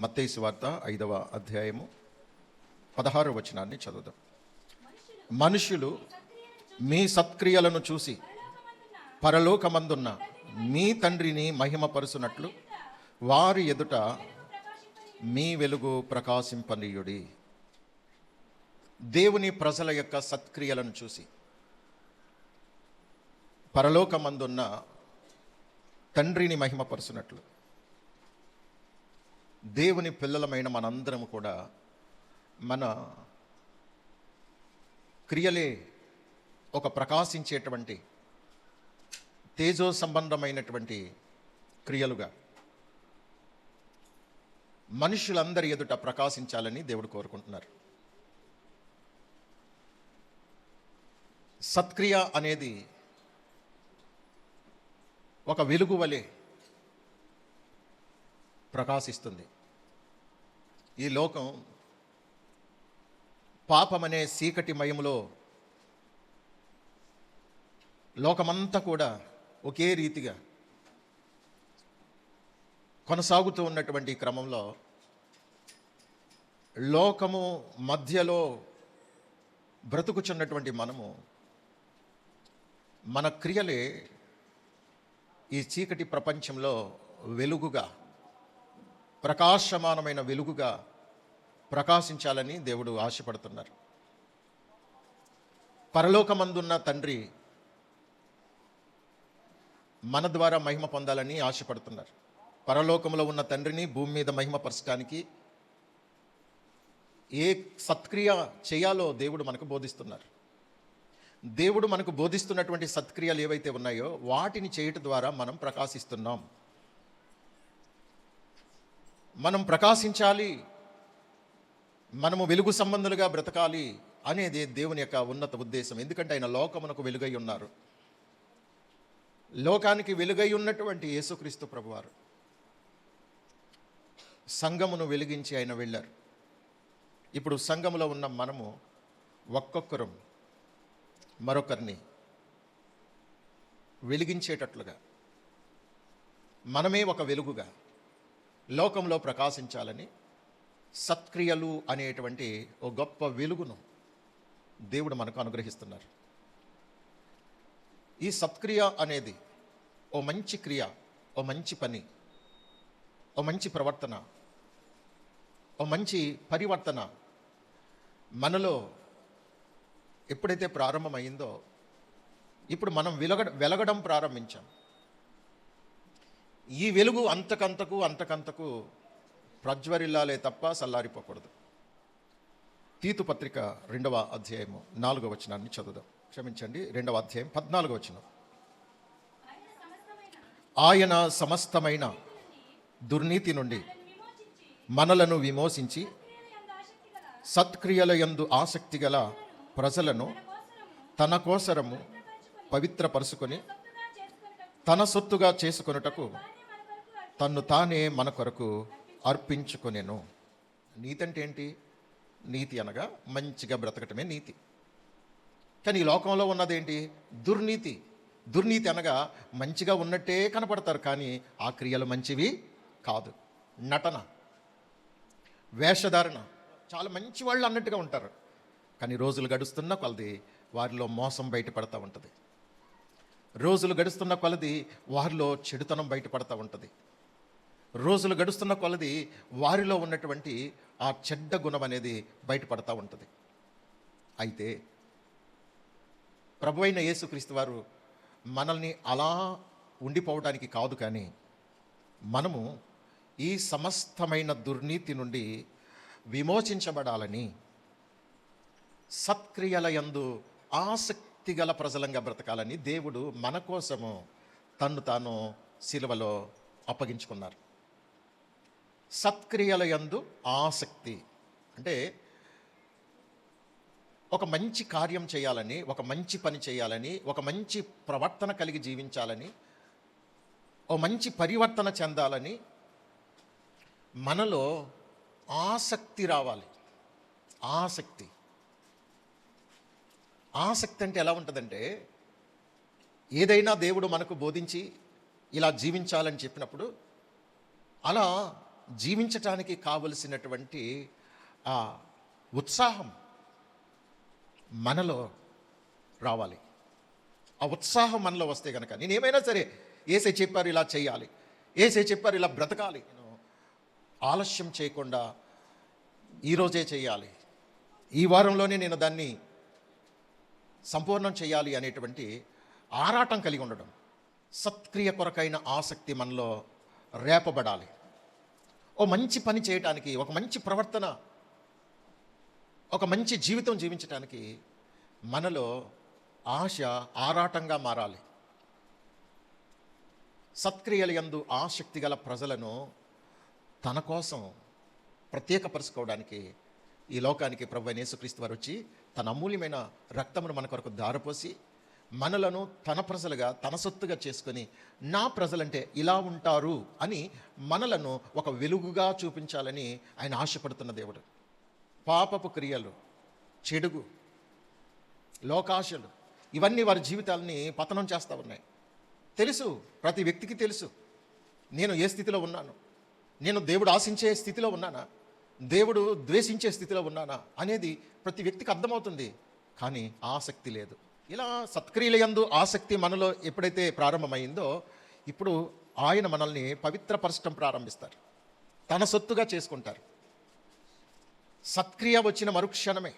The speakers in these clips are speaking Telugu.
మత్తయి సువార్త 5వ అధ్యాయము 16వ వచనాన్ని చదువుదాం. మనుషులు మీ సత్క్రియలను చూసి పరలోకమందున్న మీ తండ్రిని మహిమపరుచునట్లు వారి ఎదుట మీ వెలుగు ప్రకాశింపనీయుడి. దేవుని ప్రజల యొక్క సత్క్రియలను చూసి పరలోకమందున్న తండ్రిని మహిమపరుచునట్లు దేవుని పిల్లలమైన మనందరం కూడా మన క్రియలే ఒక ప్రకాశించేటువంటి తేజో సంబంధమైనటువంటి క్రియలుగా మనుషులందరి ఎదుట ప్రకాశించాలని దేవుడు కోరుకుంటున్నారు. సత్క్రియ అనేది ఒక వెలుగు వలె ప్రకాశిస్తుంది. ఈ లోకం పాపమనే చీకటి మయములో లోకమంతా కూడా ఒకే రీతిగా కొనసాగుతూ ఉన్నటువంటి క్రమంలో లోకము మధ్యలో బ్రతుకుచున్నటువంటి మనము మన క్రియలే ఈ చీకటి ప్రపంచంలో వెలుగుగా, ప్రకాశమానమైన వెలుగుగా ప్రకాశించాలని దేవుడు ఆశపడుతున్నారు. పరలోకమందున్న తండ్రి మన ద్వారా మహిమ పొందాలని ఆశపడుతున్నారు. పరలోకంలో ఉన్న తండ్రిని భూమి మీద మహిమపరచడానికి ఏ సత్క్రియ చేయాలో దేవుడు మనకు బోధిస్తున్నారు. దేవుడు మనకు బోధిస్తున్నటువంటి సత్క్రియలు ఏవైతే ఉన్నాయో వాటిని చేయటం ద్వారా మనం ప్రకాశిస్తున్నాం. మనం ప్రకాశించాలి, మనము వెలుగు సంబంధులుగా బ్రతకాలి అనేది దేవుని యొక్క ఉన్నత ఉద్దేశం. ఎందుకంటే ఆయన లోకమునకు వెలుగై ఉన్నారు. లోకానికి వెలుగై ఉన్నటువంటి యేసుక్రీస్తు ప్రభువారు సంఘమును వెలిగించి ఆయన వెళ్ళారు. ఇప్పుడు సంఘములో ఉన్న మనము ఒక్కొక్కరం మరొకరిని వెలిగించేటట్లుగా మనమే ఒక వెలుగుగా లోకంలో ప్రకాశించాలని సత్క్రియలు అనేటువంటి ఓ గొప్ప వెలుగును దేవుడు మనకు అనుగ్రహిస్తున్నారు. ఈ సత్క్రియ అనేది ఓ మంచి క్రియ, ఓ మంచి పని, ఓ మంచి ప్రవర్తన, ఓ మంచి పరివర్తన మనలో ఎప్పుడైతే ప్రారంభమైందో ఇప్పుడు మనం వెలగడం ప్రారంభించాం. ఈ వెలుగు అంతకంతకు ప్రజ్వరిల్లాలే తప్ప చల్లారిపోకూడదు. తీతు పత్రిక 2వ అధ్యాయము 4వ వచనాన్ని చదువుదాం. క్షమించండి, 2వ అధ్యాయం 14వ వచనం. ఆయన సమస్తమైన దుర్నీతి నుండి మనలను విమోచించి సత్క్రియల యందు ఆసక్తి గల ప్రజలను తన కోసరము పవిత్రపరుచుకొని తన సొత్తుగా చేసుకొనుటకు తన్ను తానే మన కొరకు అర్పించుకొనెను. నీతి అంటే ఏంటి? నీతి అనగా మంచిగా బ్రతకటమే నీతి. కానీ ఈ లోకంలో ఉన్నదేంటి? దుర్నీతి. దుర్నీతి అనగా మంచిగా ఉన్నట్టే కనపడతారు, కానీ ఆ క్రియలు మంచివి కాదు. నటన, వేషధారణ, చాలా మంచి వాళ్ళు అన్నట్టుగా ఉంటారు, కానీ రోజులు గడుస్తున్న కొలది వారిలో మోసం బయటపడతా ఉంటుంది. రోజులు గడుస్తున్న కొలది వారిలో చెడుతనం బయటపడతా ఉంటుంది. రోజులు గడుస్తున్న కొలది వారిలో ఉన్నటువంటి ఆ చెడ్డ గుణం అనేది బయటపడతా ఉంటుంది. అయితే ప్రభువైన యేసుక్రీస్తు వారు మనల్ని అలా ఉండిపోవడానికి కాదు, కానీ మనము ఈ సమస్తమైన దుర్నీతి నుండి విమోచించబడాలని సత్క్రియల యందు ఆసక్తి గల ప్రజలంగా బ్రతకాలని దేవుడు మన కోసము తన్ను తాను సిలువలో అప్పగించుకున్నారు. సత్క్రియల యందు ఆసక్తి అంటే ఒక మంచి కార్యం చేయాలని, ఒక మంచి పని చేయాలని, ఒక మంచి ప్రవర్తన కలిగి జీవించాలని, ఓ మంచి పరివర్తన చెందాలని మనలో ఆసక్తి రావాలి. ఆసక్తి అంటే ఎలా ఉంటుందంటే, ఏదైనా దేవుడు మనకు బోధించి ఇలా జీవించాలని చెప్పినప్పుడు అలా జీవించటానికి కావలసినటువంటి ఆ ఉత్సాహం మనలో రావాలి. ఆ ఉత్సాహం మనలో వస్తే కనుక నేనేమైనా సరే యేసే చెప్పారు ఇలా చేయాలి, యేసే చెప్పారు ఇలా బ్రతకాలి, ఆలస్యం చేయకుండా ఈరోజే చేయాలి, ఈ వారంలోనే నేను దాన్ని సంపూర్ణం చేయాలి అనేటువంటి ఆరాటం కలిగి ఉండడం, సత్క్రియ కొరకైన ఆసక్తి మనలో రేపబడాలి. ఓ మంచి పని చేయటానికి, ఒక మంచి ప్రవర్తన, ఒక మంచి జీవితం జీవించటానికి మనలో ఆశ ఆరాటంగా మారాలి. సత్క్రియల యందు ఆసక్తి గల ప్రజలను తన కోసం ప్రత్యేకపరుచుకోవడానికి ఈ లోకానికి ప్రభువైన యేసుక్రీస్తు వారు వచ్చి తన అమూల్యమైన రక్తమును మన కొరకు ధారపోసి మనలను తన ప్రజలుగా, తన సొత్తుగా చేసుకొని, నా ప్రజలంటే ఇలా ఉంటారు అని మనలను ఒక వెలుగుగా చూపించాలని ఆయన ఆశపడుతున్న దేవుడు. పాపపు క్రియలు, చెడుగు, లోకాశలు ఇవన్నీ వారి జీవితాలని పతనం చేస్తూ ఉన్నాయి. తెలుసు, ప్రతి వ్యక్తికి తెలుసు నేను ఏ స్థితిలో ఉన్నాను, నేను దేవుడు ఆశించే స్థితిలో ఉన్నానా, దేవుడు ద్వేషించే స్థితిలో ఉన్నానా అనేది ప్రతి వ్యక్తికి అర్థమవుతుంది. కానీ ఆసక్తి లేదు. ఇలా సత్క్రియల యందు ఆసక్తి మనలో ఎప్పుడైతే ప్రారంభమైందో ఇప్పుడు ఆయన మనల్ని పవిత్రపరచడం ప్రారంభిస్తారు, తన సొత్తుగా చేసుకుంటారు. సత్క్రియ వచ్చిన మరుక్షణమే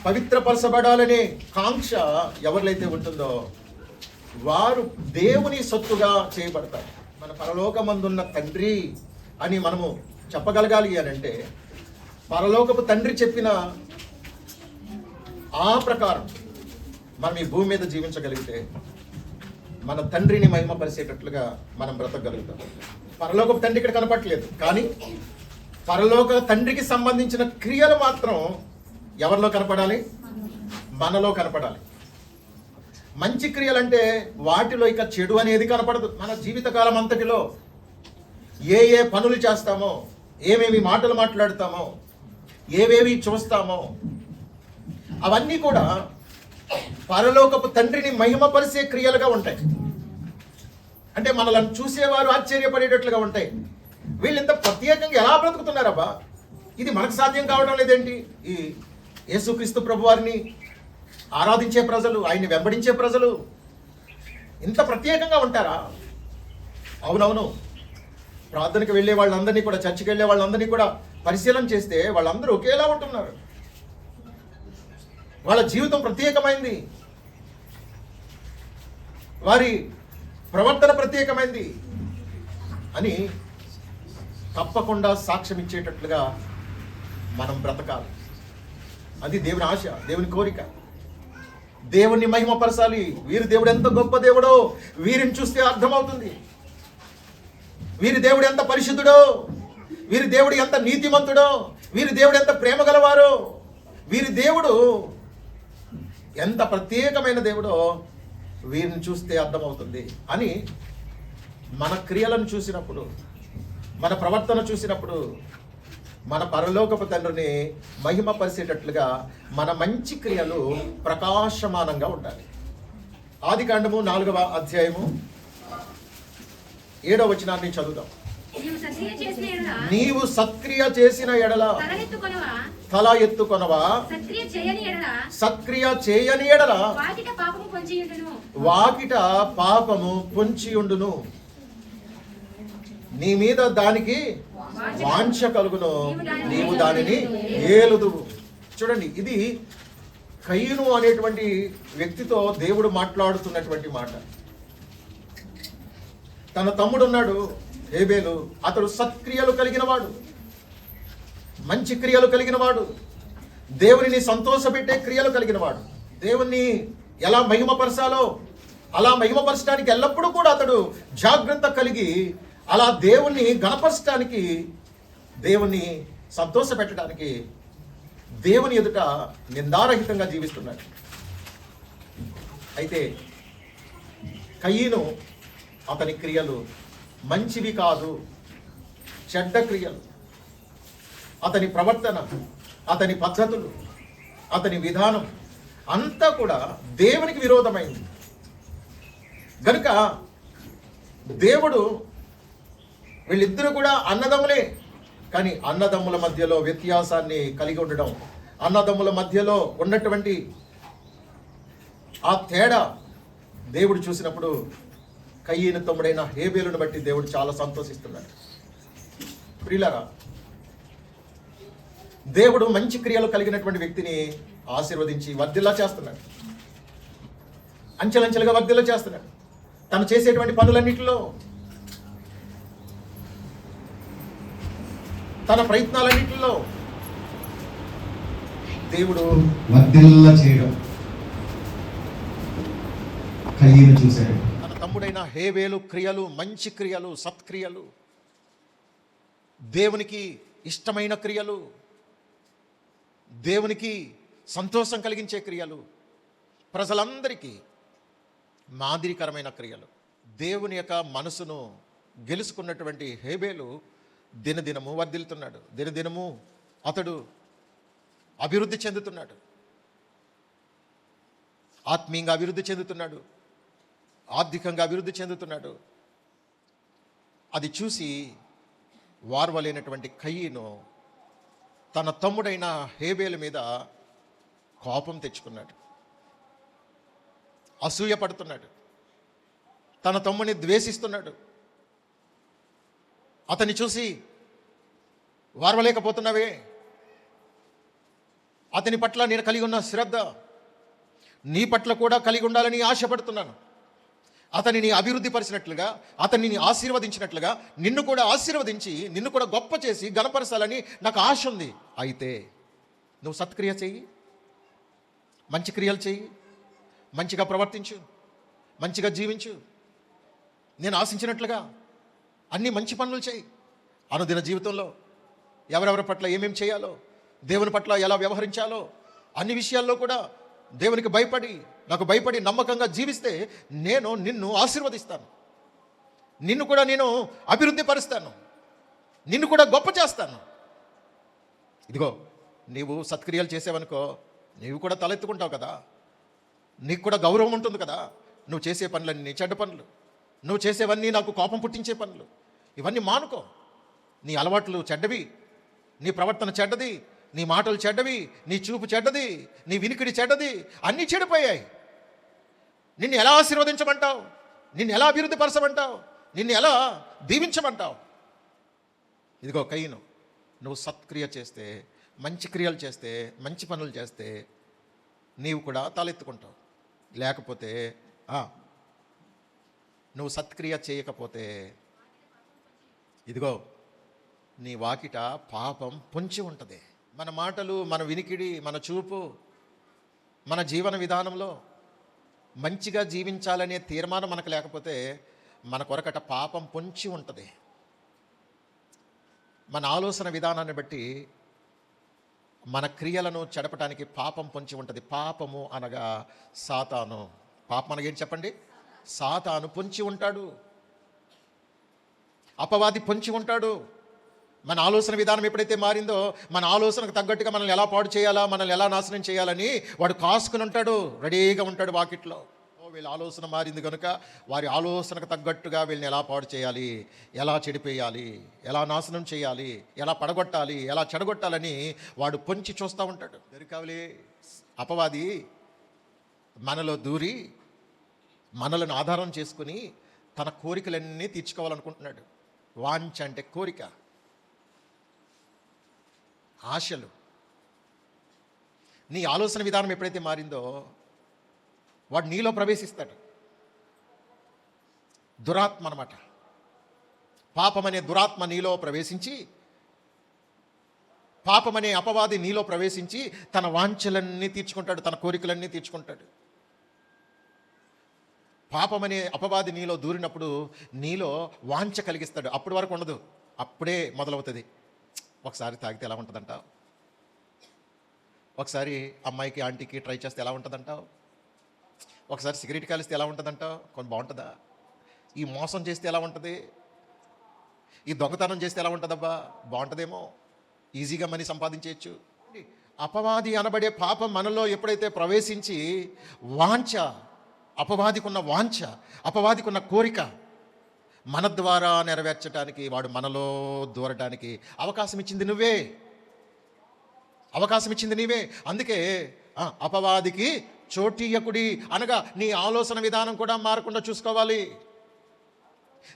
పవిత్రపరచబడాలనే కాంక్ష ఎవరిలైతే ఉంటుందో వారు దేవుని సొత్తుగా చేయబడతారు. మన పరలోకమందున్న తండ్రి అని మనము చెప్పగలగాలి అని అంటే పరలోకపు తండ్రి చెప్పిన ఆ ప్రకారం మనం ఈ భూమి మీద జీవించగలిగితే మన తండ్రిని మహిమపరిచేటట్లుగా మనం బ్రతకగలుగుతాం. పరలోకపు తండ్రి ఇక్కడ కనపట్లేదు, కానీ పరలోక తండ్రికి సంబంధించిన క్రియలు మాత్రం ఎవరిలో కనపడాలి? మనలో కనపడాలి. మంచి క్రియలంటే వాటిలో ఇక చెడు అనేది కనపడదు. మన జీవితకాలం అంతటిలో ఏ ఏ పనులు చేస్తామో, ఏమేమి మాటలు మాట్లాడతామో, ఏవేవి చూస్తామో అవన్నీ కూడా పరలోకపు తండ్రిని మహిమపరిచే క్రియలుగా ఉంటాయి. అంటే మనల్ని చూసేవారు ఆశ్చర్యపడేటట్లుగా ఉంటాయి. వీళ్ళు ఇంత ప్రత్యేకంగా ఎలా బ్రతుకుతున్నారబ్బా, ఇది మనకు సాధ్యం కావడం లేదేంటి? ఈ యేసుక్రీస్తు ప్రభువారిని ఆరాధించే ప్రజలు, ఆయన్ని వెంబడించే ప్రజలు ఇంత ప్రత్యేకంగా ఉంటారా? అవునవును. ప్రార్థనకు వెళ్ళే వాళ్ళందరినీ కూడా, చర్చికి వెళ్ళే వాళ్ళందరినీ కూడా పరిశీలన చేస్తే వాళ్ళందరూ ఒకేలా ఉంటున్నారు. వాళ్ళ జీవితం ప్రత్యేకమైంది, వారి ప్రవర్తన ప్రత్యేకమైంది అని తప్పకుండా సాక్ష్యం ఇచ్చేటట్లుగా మనం బ్రతకాలి. అది దేవుని ఆశ, దేవుని కోరిక. దేవుణ్ణి మహిమపరచాలి. వీరి దేవుడు ఎంత గొప్ప దేవుడో వీరిని చూస్తే అర్థమవుతుంది. వీరి దేవుడు ఎంత పరిశుద్ధుడో, వీరి దేవుడు ఎంత నీతిమంతుడో, వీరి దేవుడు ఎంత ప్రేమ గలవారో, వీరి దేవుడు ఎంత ప్రత్యేకమైన దేవుడో వీరిని చూస్తే అర్థమవుతుంది అని మన క్రియలను చూసినప్పుడు, మన ప్రవర్తన చూసినప్పుడు మన పరలోకపు తండ్రిని మహిమపరిచేటట్లుగా మన మంచి క్రియలు ప్రకాశమానంగా ఉండాలి. ఆదికాండము 4వ అధ్యాయము 7వ వచనాన్ని చదువుదాం. నీవు సత్క్రియ చేసిన ఎడల తల ఎత్తుకొనవా, సత్క్రియ చేయని ఎడల వాకిట పాపము పొంచియుండును, నీ మీద దానికి వాంఛ కలుగును, నీవు దానిని ఏలుదువు. చూడండి, ఇది కయీను అనేటువంటి వ్యక్తితో దేవుడు మాట్లాడుతున్నటువంటి మాట. తన తమ్ముడున్నాడు హేబేలు, అతడు సత్క్రియలు కలిగిన వాడు, మంచి క్రియలు కలిగిన వాడు, దేవునిని సంతోషపెట్టే క్రియలు కలిగిన వాడు. దేవుణ్ణి ఎలా మహిమపరచాలో అలా మహిమపరచడానికి ఎల్లప్పుడూ కూడా అతడు జాగ్రత్త కలిగి అలా దేవుణ్ణి గణపరచడానికి, దేవుణ్ణి సంతోషపెట్టడానికి దేవుని ఎదుట నిందారహితంగా జీవిస్తున్నాడు. అయితే కయీను అతని క్రియలు మంచివి కాదు, చెడ్డ క్రియలు. అతని ప్రవర్తన, అతని పద్ధతులు, అతని విధానం అంతా కూడా దేవునికి విరోధమైంది. కనుక దేవుడు వీళ్ళిద్దరూ కూడా అన్నదమ్ములే, కానీ అన్నదమ్ముల మధ్యలో వ్యత్యాసాన్ని కలిగి ఉండడం, అన్నదమ్ముల మధ్యలో ఉన్నటువంటి ఆ తేడా దేవుడు చూసినప్పుడు కయ్యను తమ్ముడైన హేబేలును బట్టి దేవుడు చాలా సంతోషిస్తున్నాడు. ప్రియులారా, దేవుడు మంచి క్రియలు కలిగినటువంటి వ్యక్తిని ఆశీర్వదించి వర్ధిల్లా చేస్తున్నాడు, అంచెలంచెలుగా వర్ధిల్లా చేస్తున్నాడు. తను చేసేటువంటి పనులన్నిటిలో, తన ప్రయత్నాలన్నిటిలో దేవుడు వర్ధిల్లా చేయడం కయ్యను చూశాడు. తన తమ్ముడైన హేబేలు క్రియలు, మంచి క్రియలు, సత్క్రియలు, దేవునికి ఇష్టమైన క్రియలు, దేవునికి సంతోషం కలిగించే క్రియలు, ప్రజలందరికీ మాదిరికరమైన క్రియలు, దేవుని యొక్క మనసును గెలుచుకున్నటువంటి హేబేలు దినదినము వర్ధిల్లుతున్నాడు. దినదినము అతడు అభివృద్ధి చెందుతున్నాడు, ఆత్మీయంగా అభివృద్ధి చెందుతున్నాడు, ఆర్థికంగా అభివృద్ధి చెందుతున్నాడు. అది చూసి వార్వలేనటువంటి కయ్యను తన తమ్ముడైన హేబేలు మీద కోపం తెచ్చుకున్నాడు, అసూయ పడుతున్నాడు, తన తమ్ముడిని ద్వేషిస్తున్నాడు. అతన్ని చూసి వార్వలేకపోతున్నావే, అతని పట్ల నేను కలిగి ఉన్న శ్రద్ధ నీ పట్ల కూడా కలిగి ఉండాలని ఆశపడుతున్నాను. అతనిని అభివృద్ధి పరిచినట్లుగా, అతనిని ఆశీర్వదించినట్లుగా నిన్ను కూడా ఆశీర్వదించి నిన్ను కూడా గొప్ప చేసి గణపరచాలని నాకు ఆశ ఉంది. అయితే నువ్వు సత్క్రియ చెయ్యి, మంచి క్రియలు చెయ్యి, మంచిగా ప్రవర్తించు, మంచిగా జీవించు, నేను ఆశించినట్లుగా అన్ని మంచి పనులు చేయి. అనుదిన జీవితంలో ఎవరెవరి పట్ల ఏమేమి చేయాలో, దేవుని పట్ల ఎలా వ్యవహరించాలో, అన్ని విషయాల్లో కూడా దేవునికి భయపడి, నాకు భయపడి నమ్మకంగా జీవిస్తే నేను నిన్ను ఆశీర్వదిస్తాను, నిన్ను కూడా నేను అభివృద్ధి పరుస్తాను, నిన్ను కూడా గొప్ప చేస్తాను. ఇదిగో నీవు సత్క్రియలు చేసేవనుకో, నీవు కూడా తలెత్తుకుంటావు కదా, నీకు కూడా గౌరవం ఉంటుంది కదా. నువ్వు చేసే పనులన్నీ చెడ్డ పనులు, నువ్వు చేసేవన్నీ నాకు కోపం పుట్టించే పనులు, ఇవన్నీ మానుకో. నీ అలవాట్లు చెడ్డవి, నీ ప్రవర్తన చెడ్డది, నీ మాటలు చెడ్డవి, నీ చూపు చెడ్డది, నీ వినికిడి చెడ్డది, అన్నీ చెడిపోయాయి. నిన్ను ఎలా ఆశీర్వదించమంటావు, నిన్ను ఎలా అభివృద్ధి పరచమంటావు, నిన్ను ఎలా దీవించమంటావు? ఇదిగో కయ్యను, నువ్వు సత్క్రియ చేస్తే, మంచి క్రియలు చేస్తే, మంచి పనులు చేస్తే నీవు కూడా తలెత్తుకుంటావు. లేకపోతే నువ్వు సత్క్రియ చేయకపోతే ఇదిగో నీ వాకిట పాపం పొంచి ఉంటుంది. మన మాటలు, మన వినికిడి, మన చూపు, మన జీవన విధానంలో మంచిగా జీవించాలనే తీర్మానం మనకు లేకపోతే మన కొరకట పాపం పొంచి ఉంటుంది. మన ఆలోచన విధానాన్ని బట్టి మన క్రియలను చెడపటానికి పాపం పొంచి ఉంటుంది. పాపము అనగా సాతాను. పాపం అనగా ఏంటి చెప్పండి? సాతాను పొంచి ఉంటాడు, అపవాది పొంచి ఉంటాడు. మన ఆలోచన విధానం ఎప్పుడైతే మారిందో, మన ఆలోచనకు తగ్గట్టుగా మనల్ని ఎలా పాడు చేయాలా, మనల్ని ఎలా నాశనం చేయాలని వాడు కాసుకుని ఉంటాడు, రెడీగా ఉంటాడు వాకిట్లో. వీళ్ళ ఆలోచన మారింది కనుక వారి ఆలోచనకు తగ్గట్టుగా వీళ్ళని ఎలా పాడు చేయాలి, ఎలా చెడిపోయాలి, ఎలా నాశనం చేయాలి, ఎలా పడగొట్టాలి, ఎలా చెడగొట్టాలని వాడు పొంచి చూస్తూ ఉంటాడు. దొరికావలే అపవాది మనలో దూరి మనలను ఆధారం చేసుకుని తన కోరికలన్నీ తీర్చుకోవాలనుకుంటున్నాడు. వాంఛ అంటే కోరిక, ఆశలు. నీ ఆలోచన విధానం ఎప్పుడైతే మారిందో వాడు నీలో ప్రవేశిస్తాడు. దురాత్మ అన్నమాట. పాపమనే దురాత్మ నీలో ప్రవేశించి, పాపమనే అపవాది నీలో ప్రవేశించి తన వాంఛలన్నీ తీర్చుకుంటాడు, తన కోరికలన్నీ తీర్చుకుంటాడు. పాపమనే అపవాది నీలో దూరినప్పుడు నీలో వాంఛ కలిగిస్తాడు. అప్పటి వరకు ఉండదు, అప్పుడే మొదలవుతుంది. ఒకసారి తాగితే ఎలా ఉంటుందంటావు, ఒకసారి అమ్మాయికి ఆంటీకి ట్రై చేస్తే ఎలా ఉంటుందంటావు, ఒకసారి సిగరెట్ కాలిస్తే ఎలా ఉంటుందంటావు, కొంచెం బాగుంటుందా, ఈ మోసం చేస్తే ఎలా ఉంటుంది, ఈ దొంగతనం చేస్తే ఎలా ఉంటుందబ్బా, బాగుంటుందేమో, ఈజీగా మనీ సంపాదించవచ్చు. అపవాది అనబడే పాపం మనలో ఎప్పుడైతే ప్రవేశించి వాంఛ, అపవాదికున్న వాంఛ, అపవాదికున్న కోరిక మన ద్వారా నెరవేర్చడానికి, వాడు మనలో దూరడానికి అవకాశం ఇచ్చింది నువ్వే, అవకాశం ఇచ్చింది నీవే. అందుకే అపవాదికి చోటీయకుడి అనగా నీ ఆలోచన విధానం కూడా మారకుండా చూసుకోవాలి,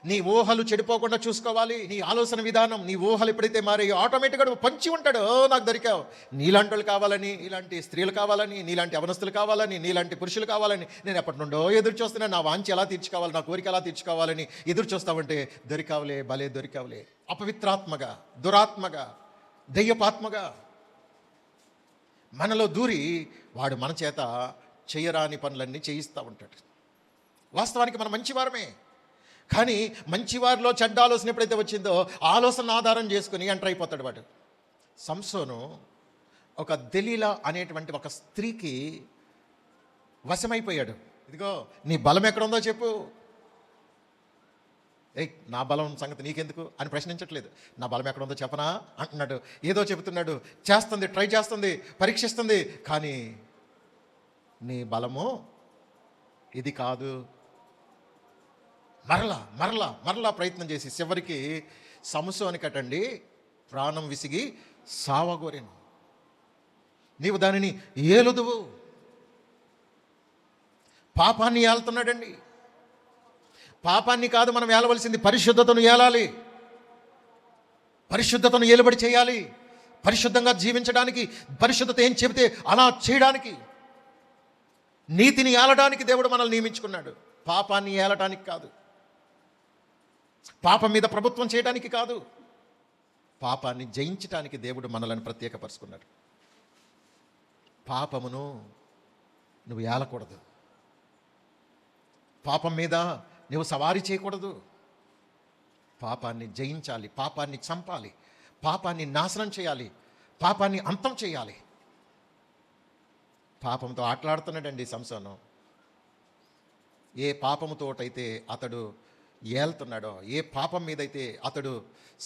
నీ ఊహలు చెడిపోకుండా చూసుకోవాలి. నీ ఆలోచన విధానం, నీ ఊహలు ఎప్పుడైతే మారి ఆటోమేటిక్గా నువ్వు పంచి ఉంటాడు, నాకు దొరికావు, నీలాంటి వాళ్ళు కావాలని, ఇలాంటి స్త్రీలు కావాలని, నీలాంటి అవనస్తులు కావాలని, నీలాంటి పురుషులు కావాలని నేను ఎప్పటి నుండో ఎదురు చూస్తున్నాను. నా వాంఛ ఎలా తీర్చుకోవాలి, నా కోరిక ఎలా తీర్చుకోవాలని ఎదురు చూస్తావంటే దొరికావులే, భలే దొరికావులే. అపవిత్రాత్మగా, దురాత్మగా, దెయ్యపాత్మగా మనలో దూరి వాడు మన చేత చేయరాని పనులన్నీ చేయిస్తూ ఉంటాడు. వాస్తవానికి మనం మంచివారమే, కానీ మంచివారిలో చెడ్డ ఆలోచన ఎప్పుడైతే వచ్చిందో ఆలోచన ఆధారం చేసుకుని ఎంటర్ అయిపోతాడు వాడు. సంసోను ఒక దెలీలా అనేటువంటి ఒక స్త్రీకి వశమైపోయాడు. ఇదిగో నీ బలం ఎక్కడుందో చెప్పు. నా బలం సంగతి నీకెందుకు అని ప్రశ్నించట్లేదు. నా బలం ఎక్కడుందో చెప్పనా అంటున్నాడు. ఏదో చెబుతున్నాడు, చేస్తుంది, ట్రై చేస్తుంది, పరీక్షిస్తుంది. కానీ నీ బలము ఇది కాదు. మరలా ప్రయత్నం చేసి చివరికి సంసోనికటండి ప్రాణం విసిగి సావగోరెను. నీవు దానిని ఏలుదువు. పాపాన్ని ఏలుతున్నాడండి. పాపాన్ని కాదు మనం ఏలవలసింది, పరిశుద్ధతను ఏలాలి, పరిశుద్ధతను ఏలుబడి చేయాలి. పరిశుద్ధంగా జీవించడానికి, పరిశుద్ధత ఏం చెబితే అలా చేయడానికి, నీతిని ఏలడానికి దేవుడు మనల్ని నియమించుకున్నాడు. పాపాన్ని ఏలటానికి కాదు, పాపం మీద ప్రభుత్వం చేయడానికి కాదు, పాపాన్ని జయించడానికి దేవుడు మనల్ని ప్రత్యేకపరుచుకున్నాడు. పాపమును నువ్వు ఏలకూడదు, పాపం మీద నువ్వు సవారీ చేయకూడదు. పాపాన్ని జయించాలి, పాపాన్ని చంపాలి, పాపాన్ని నాశనం చేయాలి, పాపాన్ని అంతం చేయాలి. పాపంతో ఆటలాడుతున్నాడండి సంసోను. ఏ పాపముతోటైతే అతడు ఏళ్తున్నాడో, ఏ పాపం మీదైతే అతడు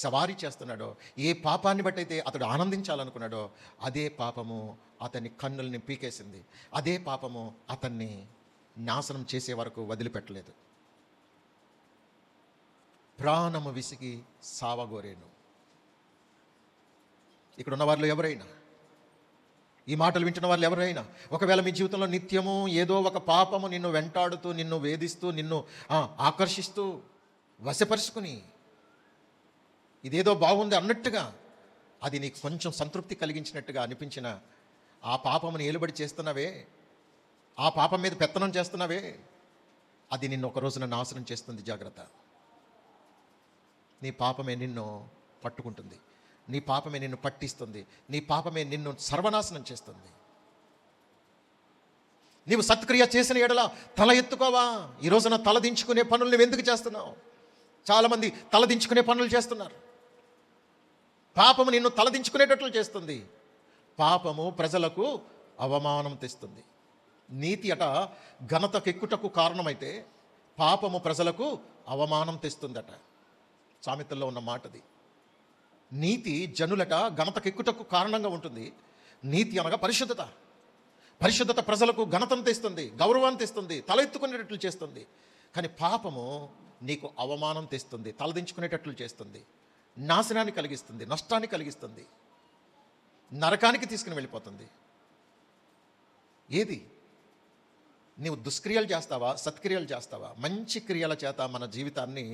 సవారీ చేస్తున్నాడో, ఏ పాపాన్ని బట్టి అయితే అతడు ఆనందించాలనుకున్నాడో, అదే పాపము అతని కన్నుల్ని పీకేసింది. అదే పాపము అతన్ని నాశనం చేసే వరకు వదిలిపెట్టలేదు. ప్రాణము విసిగి సావగోరేను. ఇక్కడ ఉన్న వాళ్ళు ఎవరైనా, ఈ మాటలు వింటున్న వాళ్ళు ఎవరైనా, ఒకవేళ మీ జీవితంలో నిత్యము ఏదో ఒక పాపము నిన్ను వెంటాడుతూ, నిన్ను వేధిస్తూ, నిన్ను ఆకర్షిస్తూ, వశపరుచుకుని ఇదేదో బాగుంది అన్నట్టుగా, అది నీకు కొంచెం సంతృప్తి కలిగించినట్టుగా అనిపించిన ఆ పాపముని ఏలుబడి చేస్తున్నావే, ఆ పాపం మీద పెత్తనం చేస్తున్నావే, అది నిన్ను ఒక రోజున నాశనం చేస్తుంది. జాగ్రత్త. నీ పాపమే నిన్ను పట్టుకుంటుంది, నీ పాపమే నిన్ను పట్టిస్తుంది, నీ పాపమే నిన్ను సర్వనాశనం చేస్తుంది. నీవు సత్క్రియ చేసిన ఎడల తల ఎత్తుకోవా? ఈ రోజున తలదించుకునే పనులు నువ్వు ఎందుకు చేస్తున్నావు? చాలామంది తలదించుకునే పనులు చేస్తున్నారు. పాపము నిన్ను తలదించుకునేటట్లు చేస్తుంది. పాపము ప్రజలకు అవమానం తెస్తుంది. నీతి అట ఘనతకెక్కుటకు కారణమైతే పాపము ప్రజలకు అవమానం తెస్తుందట. సామెతల్లో ఉన్న మాటది. నీతి జనులట ఘనతకెక్కుటకు కారణంగా ఉంటుంది. నీతి అనగా పరిశుద్ధత. పరిశుద్ధత ప్రజలకు ఘనతను తెస్తుంది, గౌరవాన్ని తెస్తుంది, తల ఎత్తుకునేటట్లు చేస్తుంది. కానీ పాపము నీకు అవమానం తెస్తుంది, తలదించుకునేటట్లు చేస్తుంది, నాశనాన్ని కలిగిస్తుంది, నష్టాన్ని కలిగిస్తుంది, నరకానికి తీసుకుని వెళ్ళిపోతుంది. ఏది? నీవు దుష్క్రియలు చేస్తావా, సత్క్రియలు చేస్తావా? మంచి క్రియల చేత మన జీవితాన్ని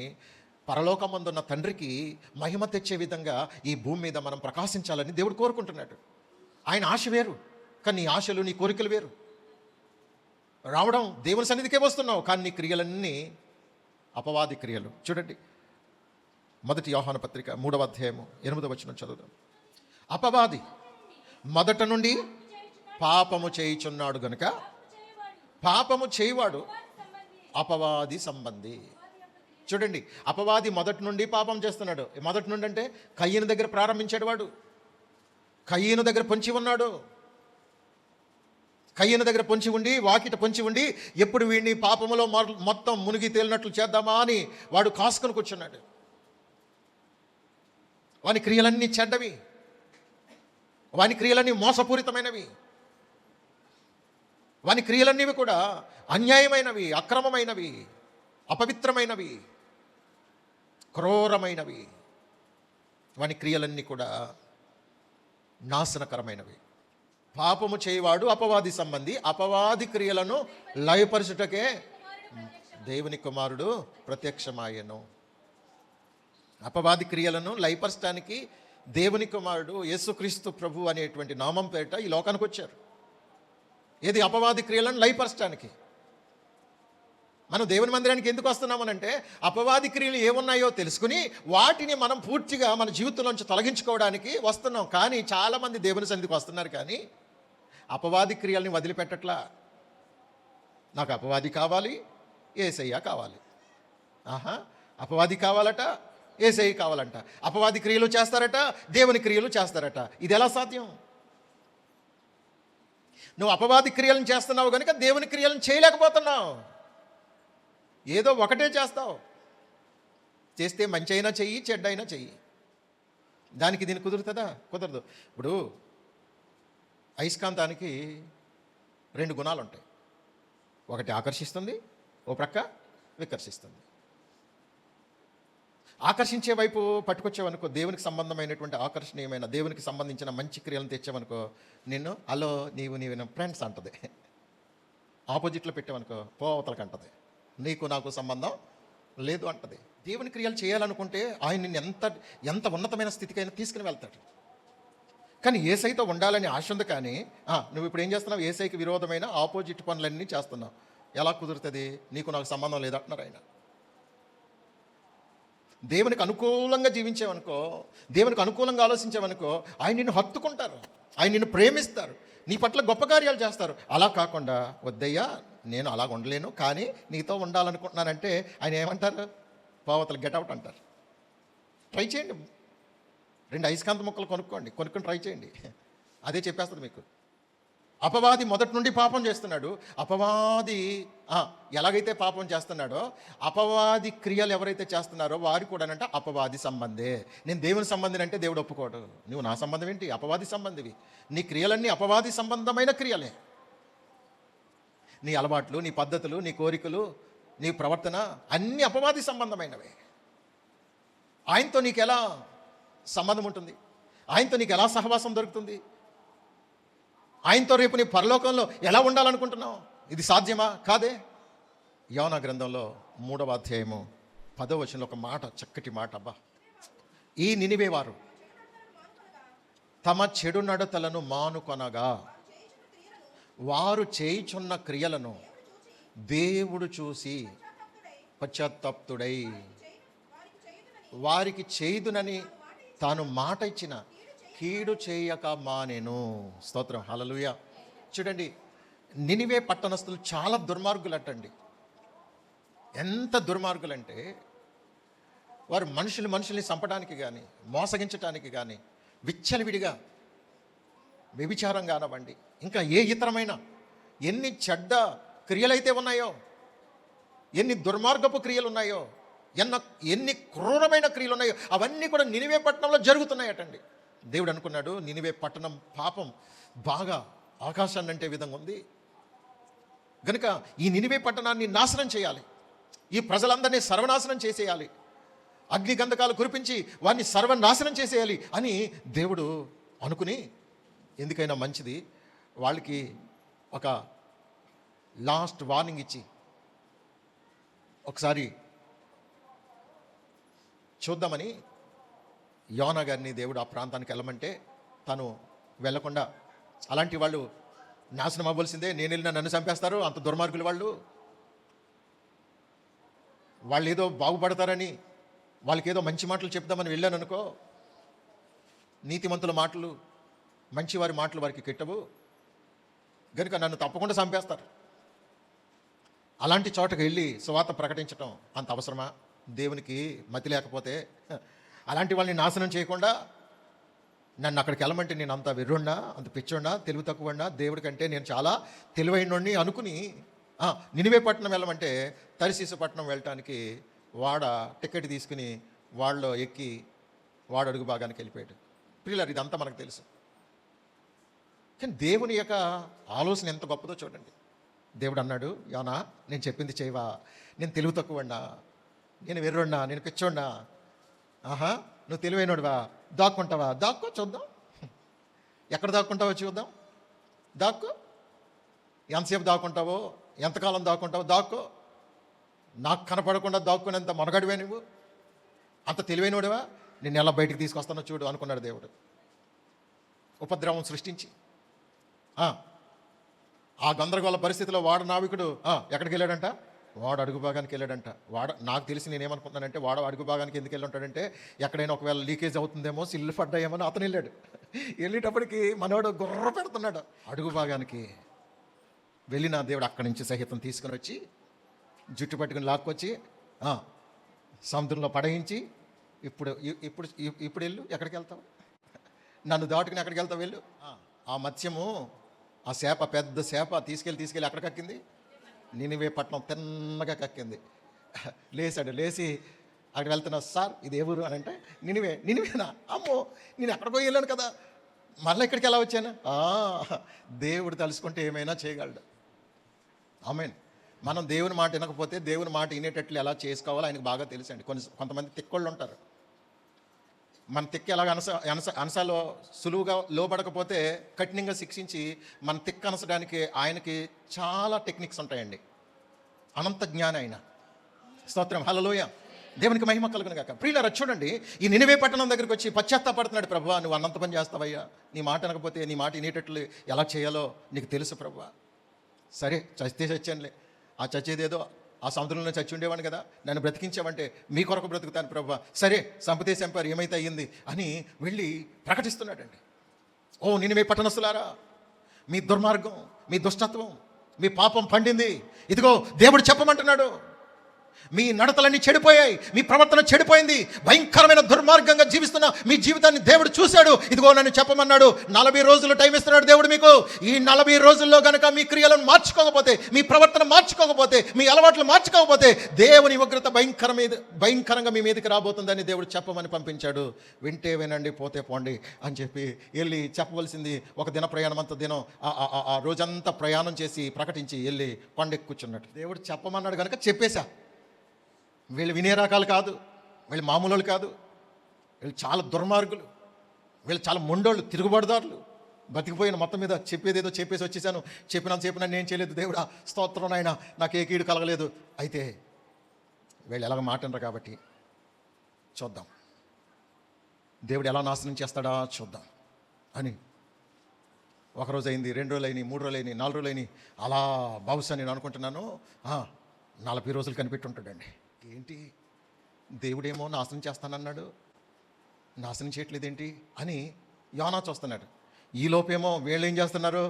పరలోకమందున్న తండ్రికి మహిమ తెచ్చే విధంగా ఈ భూమి మీద మనం ప్రకాశించాలని దేవుడు కోరుకుంటున్నాడు. ఆయన ఆశ వేరు, కానీ నీ ఆశలు, నీ కోరికలు వేరు. రావడం దేవుని సన్నిధికే వస్తున్నావు, కానీ నీ క్రియలన్నీ అపవాది క్రియలు. చూడండి, 1 యోహాను పత్రిక 3వ అధ్యాయము 8వ వచనం చదువుదాం. అపవాది మొదట నుండి పాపము చేయుచున్నాడు గనుక పాపము చేయువాడు అపవాది సంబంధి. చూడండి, అపవాది మొదటి నుండి పాపం చేస్తున్నాడు. మొదటి నుండి అంటే కయ్యను దగ్గర ప్రారంభించాడు వాడు. కయ్యను దగ్గర పొంచి ఉన్నాడు. కయ్యను దగ్గర పొంచి ఉండి, వాకిట పొంచి ఉండి, ఎప్పుడు వీడిని పాపములో మొత్తం మునిగి తేలినట్లు చేద్దామా అని వాడు కాసుకొని కూర్చున్నాడు. వాని క్రియలన్నీ చెడ్డవి, వాని క్రియలన్నీ మోసపూరితమైనవి, వాని క్రియలన్నీ కూడా అన్యాయమైనవి, అక్రమమైనవి, అపవిత్రమైనవి. క్రూరమైనవి. వాని క్రియలన్నీ కూడా నాశనకరమైనవి. పాపము చేయవాడు అపవాది సంబంధి, అపవాది క్రియలను లయపరచుటకే దేవుని కుమారుడు ప్రత్యక్షమాయెను. అపవాది క్రియలను లయపరచడానికి దేవుని కుమారుడు యేసుక్రీస్తు ప్రభు అనేటువంటి నామం పేరిట ఈ లోకానికి వచ్చారు. ఏది? అపవాది క్రియలను లయపరచడానికి. మనం దేవుని మందిరానికి ఎందుకు వస్తున్నామనంటే అపవాది క్రియలు ఏమున్నాయో తెలుసుకుని వాటిని మనం పూర్తిగా మన జీవితంలోంచి తొలగించుకోవడానికి వస్తున్నాం. కానీ చాలామంది దేవుని సన్నిధికి వస్తున్నారు, కానీ అపవాది క్రియల్ని వదిలిపెట్టట్లా. నాకు అపవాది కావాలి, యేసయ్య కావాలి. అపవాది కావాలట, యేసయ్య కావాలంట. అపవాది క్రియలు చేస్తారట, దేవుని క్రియలు చేస్తారట. ఇది ఎలా సాధ్యం? నువ్వు అపవాది క్రియలను చేస్తున్నావు కనుక దేవుని క్రియలను చేయలేకపోతున్నావు. ఏదో ఒకటే చేస్తావు. చేస్తే మంచి అయినా చెయ్యి, చెడ్డైనా చెయ్యి. దానికి దీన్ని కుదురుతుందా? కుదరదు. ఇప్పుడు అయస్కాంతానికి 2 గుణాలు ఉంటాయి. ఒకటి ఆకర్షిస్తుంది, ఓ ప్రక్క వికర్షిస్తుంది. ఆకర్షించే వైపు పట్టుకొచ్చావనుకో, దేవునికి సంబంధమైనటువంటి ఆకర్షణీయమైన దేవునికి సంబంధించిన మంచి క్రియలను తెచ్చావనుకో, నిన్ను అలో నీవు ఫ్రెండ్స్ అంటది. ఆపోజిట్లో పెట్టావనుకో, పోవతలకి అంటది. నీకు నాకు సంబంధం లేదు అంటది. దేవుని క్రియలు చేయాలనుకుంటే ఆయన నిన్ను ఎంత ఉన్నతమైన స్థితికైనా తీసుకుని వెళ్తాడు. కానీ యేసయ్యతో ఉండాలని ఆశ ఉంది, కానీ నువ్వు ఇప్పుడు ఏం చేస్తున్నావు? యేసయ్యకి విరోధమైన ఆపోజిట్ పనులన్నీ చేస్తున్నావు. ఎలా కుదురుతుంది? నీకు నాకు సంబంధం లేదంటున్నారు ఆయన. దేవునికి అనుకూలంగా జీవించావనుకో, దేవునికి అనుకూలంగా ఆలోచించావనుకో, ఆయన నిన్ను హత్తుకుంటారు, ఆయన నిన్ను ప్రేమిస్తారు, నీ పట్ల గొప్ప కార్యాలు చేస్తారు. అలా కాకుండా వద్దయ్యా నేను అలా ఉండలేను, కానీ నీతో ఉండాలనుకుంటున్నానంటే ఆయన ఏమంటారు? పోవతలు గెట్అవుట్ అంటారు. ట్రై చేయండి, 2 అయస్కాంత ముక్కలు కొనుక్కొని ట్రై చేయండి, అదే చెప్పేస్తుంది మీకు. అపవాది మొదటి నుండి పాపం చేస్తున్నాడు. అపవాది ఎలాగైతే పాపం చేస్తున్నాడో, అపవాది క్రియలు ఎవరైతే చేస్తున్నారో వారు కూడానంటే అపవాది సంబంధే. నేను దేవుని సంబంధిని అంటే దేవుడు ఒప్పుకోడు. నువ్వు నా సంబంధం ఏంటి? అపవాది సంబంధివి. నీ క్రియలన్నీ అపవాది సంబంధమైన క్రియలే. నీ అలవాట్లు, నీ పద్ధతులు, నీ కోరికలు, నీ ప్రవర్తన అన్నీ అపవాది సంబంధమైనవే. ఆయనతో నీకు ఎలా సంబంధం ఉంటుంది? ఆయనతో నీకు ఎలా సహవాసం దొరుకుతుంది? ఆయనతో రేపు నీ పరలోకంలో ఎలా ఉండాలనుకుంటున్నావు? ఇది సాధ్యమా? కాదే. యోనా గ్రంథంలో 3వ అధ్యాయము 10వ వచనంలో ఒక మాట, చక్కటి మాట. అబ్బా, ఈ నినివే వారు తమ చెడు నడతలను మానుకొనగా వారు చేయుచున్న క్రియలను దేవుడు చూసి పశ్చాత్తాప్తుడై వారికి చేయుదునని తాను మాట ఇచ్చిన కీడు చేయక మానెను. స్తోత్రం, హల్లెలూయా. చూడండి, నినివే పట్టణస్థులు చాలా దుర్మార్గులటండి. ఎంత దుర్మార్గులంటే వారు మనుషుల్ని చంపడానికి కానీ, మోసగించడానికి కానీ, విచ్చలవిడిగా వ్యభిచారం కానివ్వండి, ఇంకా ఏ ఇతరమైన ఎన్ని చెడ్డ క్రియలైతే ఉన్నాయో, ఎన్ని దుర్మార్గపు క్రియలు ఉన్నాయో, ఎన్ని క్రూరమైన క్రియలు ఉన్నాయో అవన్నీ కూడా నినివే పట్టణంలో జరుగుతున్నాయటండి. దేవుడు అనుకున్నాడు, నినివే పట్టణం పాపం బాగా ఆకాశాన్ని అంటే విధంగా ఉంది గనుక ఈ నినివే పట్టణాన్ని నాశనం చేయాలి, ఈ ప్రజలందరినీ సర్వనాశనం చేసేయాలి, అగ్ని గంధకాలు కురిపించి వారిని సర్వనాశనం చేసేయాలి అని దేవుడు అనుకుని, ఎందుకైనా మంచిది వాళ్ళకి ఒక లాస్ట్ వార్నింగ్ ఇచ్చి ఒకసారి చూద్దామని యోనా గారిని దేవుడు ఆ ప్రాంతానికి వెళ్ళమంటే తను వెళ్ళకుండా, అలాంటి వాళ్ళు నాశనం అవ్వాల్సిందే, నేను వెళ్ళినా నన్ను చంపేస్తారు, అంత దుర్మార్గులు వాళ్ళు ఏదో బాగుపడతారని వాళ్ళకి ఏదో మంచి మాటలు చెప్దామని వెళ్ళాను అనుకో, నీతిమంతుల మాటలు, మంచివారి మాటలు వారికి కిట్టవు గనుక నన్ను తప్పకుండా చంపేస్తారు. అలాంటి చోటకు వెళ్ళి సువార్త ప్రకటించటం అంత అవసరమా? దేవునికి మతి లేకపోతే అలాంటి వాళ్ళని నాశనం చేయకుండా నన్ను అక్కడికి వెళ్ళమంటే నేను అంత వెర్రుండా, అంత పిచ్చోండా, తెలివి తక్కువండా, దేవుడి కంటే నేను చాలా తెలివైనోడిని అనుకుని నినివే పట్టణం వెళ్ళమంటే తరిశీసు పట్టణం వెళ్ళటానికి వాడ టికెట్ తీసుకుని వాళ్ళలో ఎక్కి వాడు అడుగు భాగానికి వెళ్ళిపోయాడు. ప్రియులారు, ఇదంతా మనకు తెలుసు. కానీ దేవుని యొక్క ఆలోచన ఎంత గొప్పదో చూడండి. దేవుడు అన్నాడు, యోనా నేను చెప్పింది చేయవా? నేను తెలివి తక్కువన్నా, నేను వెర్రున్నా, నేను పిచ్చోండా, ఆహా, నువ్వు తెలివైనోడువా, దాక్కుంటావా, దాక్కో చూద్దాం. ఎక్కడ దాక్కుంటావో చూద్దాం. దాక్కో, ఎంతసేపు దాక్కుంటావో, ఎంతకాలం దాక్కుంటావో దాక్కో. నాకు కనపడకుండా దాక్కునేంత మొనగడివే నువ్వు, అంత తెలివైనోడివా, నిన్ను ఎలా బయటికి తీసుకొస్తానో చూడు అనుకున్నాడు దేవుడు. ఉపద్రవం సృష్టించి ఆ గందరగోళ పరిస్థితిలో వాడు నావికుడు ఎక్కడికి వెళ్ళాడంట, వాడు అడుగు భాగానికి వెళ్ళాడంట. నాకు తెలిసి నేనేమనుకుంటున్నానంటే, వాడు అడుగు భాగానికి ఎందుకు వెళ్ళి ఉంటాడంటే, ఎక్కడైనా ఒకవేళ లీకేజ్ అవుతుందేమో, సిల్లు పడ్డాయేమో అని అతను వెళ్ళాడు. వెళ్ళేటప్పటికి మనోడు గుర్ర పెడుతున్నాడు. అడుగు భాగానికి వెళ్ళిన దేవుడు అక్కడి నుంచి సహితం తీసుకుని వచ్చి జుట్టు పట్టుకుని లాక్కొచ్చి సముద్రంలో పడయించి, ఇప్పుడు ఇప్పుడు ఇప్పుడు వెళ్ళు, ఎక్కడికి వెళ్తావు, నన్ను దాటుకుని ఎక్కడికి వెళ్తావు, వెళ్ళు. ఆ మత్స్యము, ఆ చేప, పెద్ద చేప తీసుకెళ్ళి ఎక్కడ కక్కింది, నినివే పట్టణం తిన్నగా కక్కింది. లేచాడు, లేచి అక్కడికి వెళ్తున్నా, సార్ ఇది ఏ ఊరు అని అంటే, నినివేనా, అమ్మో నేను ఎక్కడికో వెళ్ళాను కదా, మళ్ళీ ఇక్కడికి ఎలా వచ్చాను. దేవుడు తలుసుకుంటే ఏమైనా చేయగలడు. ఆమేన్. మనం దేవుని మాట వినకపోతే దేవుని మాట వినేటట్లు ఎలా చేసుకోవాలో ఆయనకు బాగా తెలుసండి. కొంతమంది తిక్కోళ్ళు ఉంటారు. మన తిక్క ఎలాగ అనసాలో సులువుగా లోబడకపోతే కఠినంగా శిక్షించి మన తిక్క అనసడానికి ఆయనకి చాలా టెక్నిక్స్ ఉంటాయండి. అనంత జ్ఞానం ఆయన. స్తోత్రం, హల్లెలూయా, దేవునికి మహిమ కలుగును గాక. ప్రియులారా, చూడండి, ఈ నినివే పట్టణం దగ్గరికి వచ్చి పశ్చాత్తాపడుతున్నాడు. ప్రభువా, నువ్వు అనంత పని చేస్తావయ్యా, నీ మాట అనకపోతే నీ మాట వినేటట్లు ఎలా చేయాలో నీకు తెలుసు ప్రభువా. సరే, చస్తే చచ్చానులే, ఆ చచ్చేదేదో ఆ సముద్రంలో చచ్చి ఉండేవాడిని కదా, నన్ను బ్రతికించావంటే మీ కొరకు బ్రతుకుతాను ప్రభువా. సరే, సంపతే చంపారు, ఏమైతే అయ్యింది అని వెళ్ళి ప్రకటిస్తున్నాడండి. ఓ నినివే పట్టణస్తులారా, మీ దుర్మార్గం, మీ దుష్టత్వం, మీ పాపం పండింది. ఇదిగో దేవుడు చెప్పమంటున్నాడు, మీ నడతలన్నీ చెడిపోయాయి, మీ ప్రవర్తన చెడిపోయింది, భయంకరమైన దుర్మార్గంగా జీవిస్తున్న మీ జీవితాన్ని దేవుడు చూశాడు. ఇదిగో నన్ను చెప్పమన్నాడు. 40 రోజులు టైం ఇస్తున్నాడు దేవుడు మీకు. ఈ 40 రోజుల్లో కనుక మీ క్రియలను మార్చుకోకపోతే, మీ ప్రవర్తన మార్చుకోకపోతే, మీ అలవాట్లు మార్చుకోకపోతే దేవుని ఉగ్రత భయంకరంగా మీ మీదకి రాబోతుందని దేవుడు చెప్పమని పంపించాడు. వింటే వినండి, పోతే పోండి అని చెప్పి వెళ్ళి చెప్పవలసింది ఒక దిన ప్రయాణం అంత దినం ఆ రోజంతా ప్రయాణం చేసి ప్రకటించి వెళ్ళి కొండెక్కి కూర్చున్నట్టు. దేవుడు చెప్పమన్నాడు కనుక చెప్పేశా. వీళ్ళు వినే రకాలు కాదు, వీళ్ళు మామూలు కాదు, వీళ్ళు చాలా దుర్మార్గులు, వీళ్ళు చాలా మొండోళ్ళు, తిరుగుబాటుదారులు. బతికిపోయిన మొత్తం మీద చెప్పేదేదో చెప్పేసి వచ్చేసాను, చెప్పినా నేను చేయలేదు దేవుడా, స్తోత్రం నాయనా, నాకు ఏ కీడు కలగలేదు. అయితే వీళ్ళు ఎలాగ మాట్లాడరు కాబట్టి చూద్దాం, దేవుడు ఎలా నాశనం చేస్తాడా చూద్దాం అని. ఒకరోజు అయింది, 2 రోజులు అయినాయి, 3 రోజులు అయినాయి, 4 రోజులు అయినాయి. అలా బహుశా నేను అనుకుంటున్నాను 40 రోజులు కనిపెట్టి ఉంటాడండి. ఏంటి, దేవుడేమో నాశనం చేస్తానన్నాడు, నాశనం చేయట్లేదేంటి అని యోనా చూస్తున్నాడు. ఈలోపేమో వీళ్ళు ఏం చేస్తున్నారు,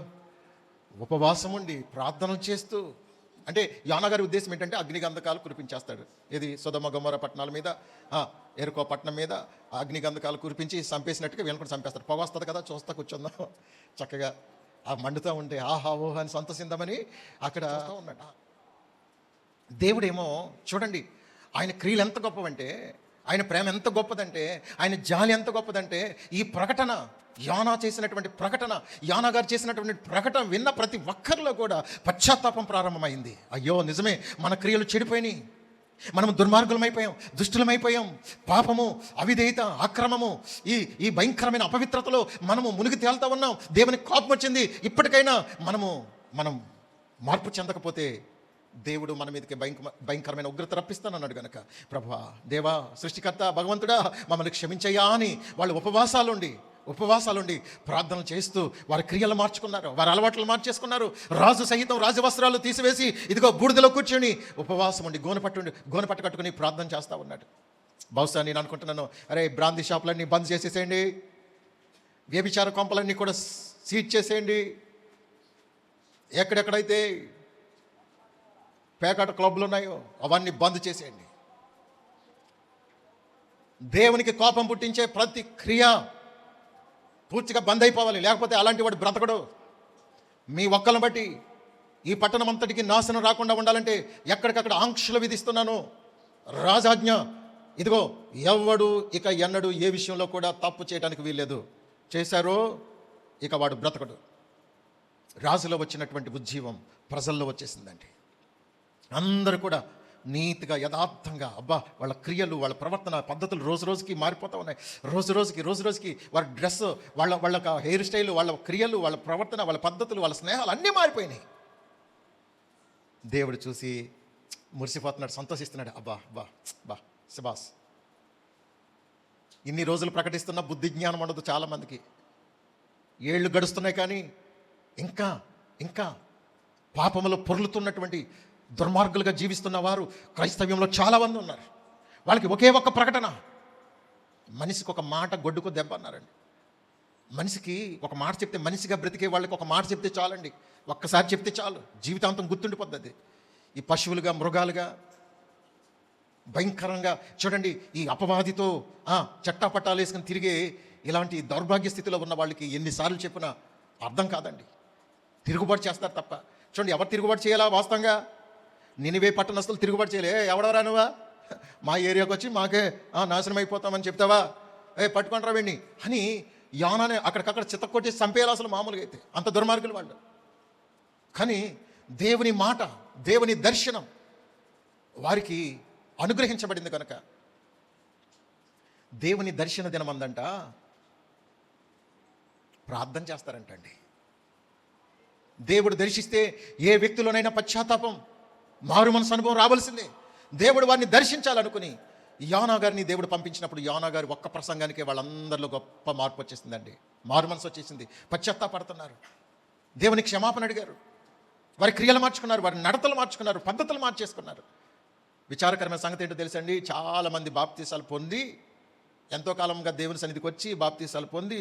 ఉపవాసం ఉండి ప్రార్థనలు చేస్తూ. అంటే యోనా గారి ఉద్దేశం ఏంటంటే అగ్నిగంధకాలు కురిపించేస్తాడు. ఇది సొదొమ గొమొర్రా పట్టణాల మీద, ఎరుకో పట్టణం మీద అగ్నిగంధకాలు కురిపించి చంపేసినట్టుగా వీళ్ళని కూడా చంపేస్తారు. పొగ వస్తుంది కదా, చూస్తా కూర్చుందాం చక్కగా, ఆ మండుతూ ఉంటే ఆహా ఓహో అని సంతోషిందామని అక్కడ ఉన్నాడు. దేవుడేమో చూడండి, ఆయన క్రియలు ఎంత గొప్పవంటే, ఆయన ప్రేమ ఎంత గొప్పదంటే, ఆయన జాలి ఎంత గొప్పదంటే, ఈ ప్రకటన, యోనా చేసినటువంటి ప్రకటన, యోనా గారు చేసినటువంటి ప్రకటన విన్న ప్రతి ఒక్కరిలో కూడా పశ్చాత్తాపం ప్రారంభమైంది. అయ్యో నిజమే, మన క్రియలు చెడిపోయినాయి, మనం దుర్మార్గులమైపోయాం, దుష్టులమైపోయాం, పాపము, అవిధేయత, అక్రమము, ఈ భయంకరమైన అపవిత్రతలో మనము మునిగి తేలుతా ఉన్నాం. దేవునికి కోపం వచ్చింది. ఇప్పటికైనా మనం మార్పు చెందకపోతే దేవుడు మన మీదకి భయంకరమైన ఉగ్రత రప్పిస్తానన్నాడు గనక, ప్రభువా, దేవా, సృష్టికర్త, భగవంతుడా, మమ్మల్ని క్షమించయ్యా అని వాళ్ళు ఉపవాసాలుండి ప్రార్థనలు చేస్తూ వారి క్రియలు మార్చుకున్నారు, వారి అలవాట్లు మార్చేసుకున్నారు. రాజు సహితం రాజవస్త్రాలు తీసివేసి ఇదిగో బూడిదలో కూర్చొని ఉపవాసం ఉండి గోనెపట్టు కట్టుకుని ప్రార్థన చేస్తూ ఉన్నాడు. బహుశా నేను అనుకుంటున్నాను, అరే బ్రాందీ షాపులన్నీ బంద్ చేసేసేయండి, వ్యభిచార కొంపలన్నీ కూడా సీజ్ చేసేయండి, ఎక్కడెక్కడైతే పేకాట క్లబ్లు ఉన్నాయో అవన్నీ బంద్ చేసేయండి. దేవునికి కోపం పుట్టించే ప్రతి క్రియ పూర్తిగా బంద్ అయిపోవాలి, లేకపోతే అలాంటి వాడు బ్రతకడు. మీ ఒక్కలను బట్టి ఈ పట్టణం అంతటికి నాశనం రాకుండా ఉండాలంటే ఎక్కడికక్కడ ఆంక్షలు విధిస్తున్నాను, రాజాజ్ఞ. ఇదిగో, ఎవడు ఇక ఎన్నడూ ఏ విషయంలో కూడా తప్పు చేయడానికి వీల్లేదు. చేశారో ఇక వాడు బ్రతకడు. రాజులో వచ్చినటువంటి ఉజ్జీవం ప్రజల్లో వచ్చేసిందండి. అందరూ కూడా నీతిగా యథార్థంగా, అబ్బా వాళ్ళ క్రియలు, వాళ్ళ ప్రవర్తన పద్ధతులు రోజు రోజుకి మారిపోతూ ఉన్నాయి. రోజు రోజుకి వాళ్ళ డ్రెస్, వాళ్ళ హెయిర్ స్టైల్, వాళ్ళ క్రియలు, వాళ్ళ ప్రవర్తన, వాళ్ళ పద్ధతులు, వాళ్ళ స్నేహాలు అన్నీ మారిపోయినాయి. దేవుడు చూసి మురిసిపోతున్నాడు, సంతోషిస్తున్నాడు. అబ్బా బా బా శబాస్. ఇన్ని రోజులు ప్రకటిస్తున్న బుద్ధి జ్ఞానం ఉండదు చాలామందికి. ఏళ్ళు గడుస్తున్నాయి కానీ ఇంకా ఇంకా పాపములో పొర్లుతున్నటువంటి దుర్మార్గులుగా జీవిస్తున్న వారు క్రైస్తవ్యంలో చాలామంది ఉన్నారు. వాళ్ళకి ఒకే ఒక్క ప్రకటన, మనిషికి ఒక మాట గొడ్డుకు దెబ్బ అన్నారండి. మనిషికి ఒక మాట చెప్తే, మనిషిగా బ్రతికే వాళ్ళకి ఒక మాట చెప్తే చాలండి. ఒక్కసారి చెప్తే చాలు, జీవితాంతం గుర్తుండిపోద్ది. ఈ పశువులుగా, మృగాలుగా భయంకరంగా చూడండి, ఈ అపవాదితో చట్టాపట్టాలు వేసుకుని తిరిగే ఇలాంటి దౌర్భాగ్య స్థితిలో ఉన్న వాళ్ళకి ఎన్నిసార్లు చెప్పినా అర్థం కాదండి. తిరుగుబాటు చేస్తారు తప్ప. చూడండి, ఎవరు తిరుగుబాటు చేయాలా? వాస్తవంగా నినివే పట్టణస్తులు తిరుగుబాటు చేయలే. ఎవడవరా నువ్వా, మా ఏరియాకి వచ్చి మాకే నాశనం అయిపోతామని చెప్తావా, పట్టుకుంటారా వెండి అని యానానే అక్కడికక్కడ చిత్తకొట్టేసి చంపేయాలి అసలు. మామూలుగా అయితే అంత దుర్మార్గులు వాళ్ళు. కానీ దేవుని మాట, దేవుని దర్శనం వారికి అనుగ్రహించబడింది కనుక దేవుని దర్శన దినమందంట ప్రార్థన చేస్తారంటండి. దేవుడు దర్శిస్తే ఏ వ్యక్తిలోనైనా పశ్చాత్తాపం, మారు మనసు అనుభవం రావాల్సిందే. దేవుడు వారిని దర్శించాలనుకుని యోనా గారిని దేవుడు పంపించినప్పుడు యోనా గారి ఒక్క ప్రసంగానికే వాళ్ళందరిలో గొప్ప మార్పు వచ్చేసిందండి. మారు మనసు వచ్చేసింది, పశ్చాత్తాపడుతున్నారు, దేవుని క్షమాపణ అడిగారు, వారి క్రియలు మార్చుకున్నారు, వారి నడతలు మార్చుకున్నారు, పద్ధతులు మార్చేసుకున్నారు. విచారకరమైన సంగతి ఏంటో తెలుసండి, చాలామంది బాప్తీసాలు పొంది ఎంతో కాలంగా దేవుని సన్నిధికి వచ్చి బాప్తీసాలు పొంది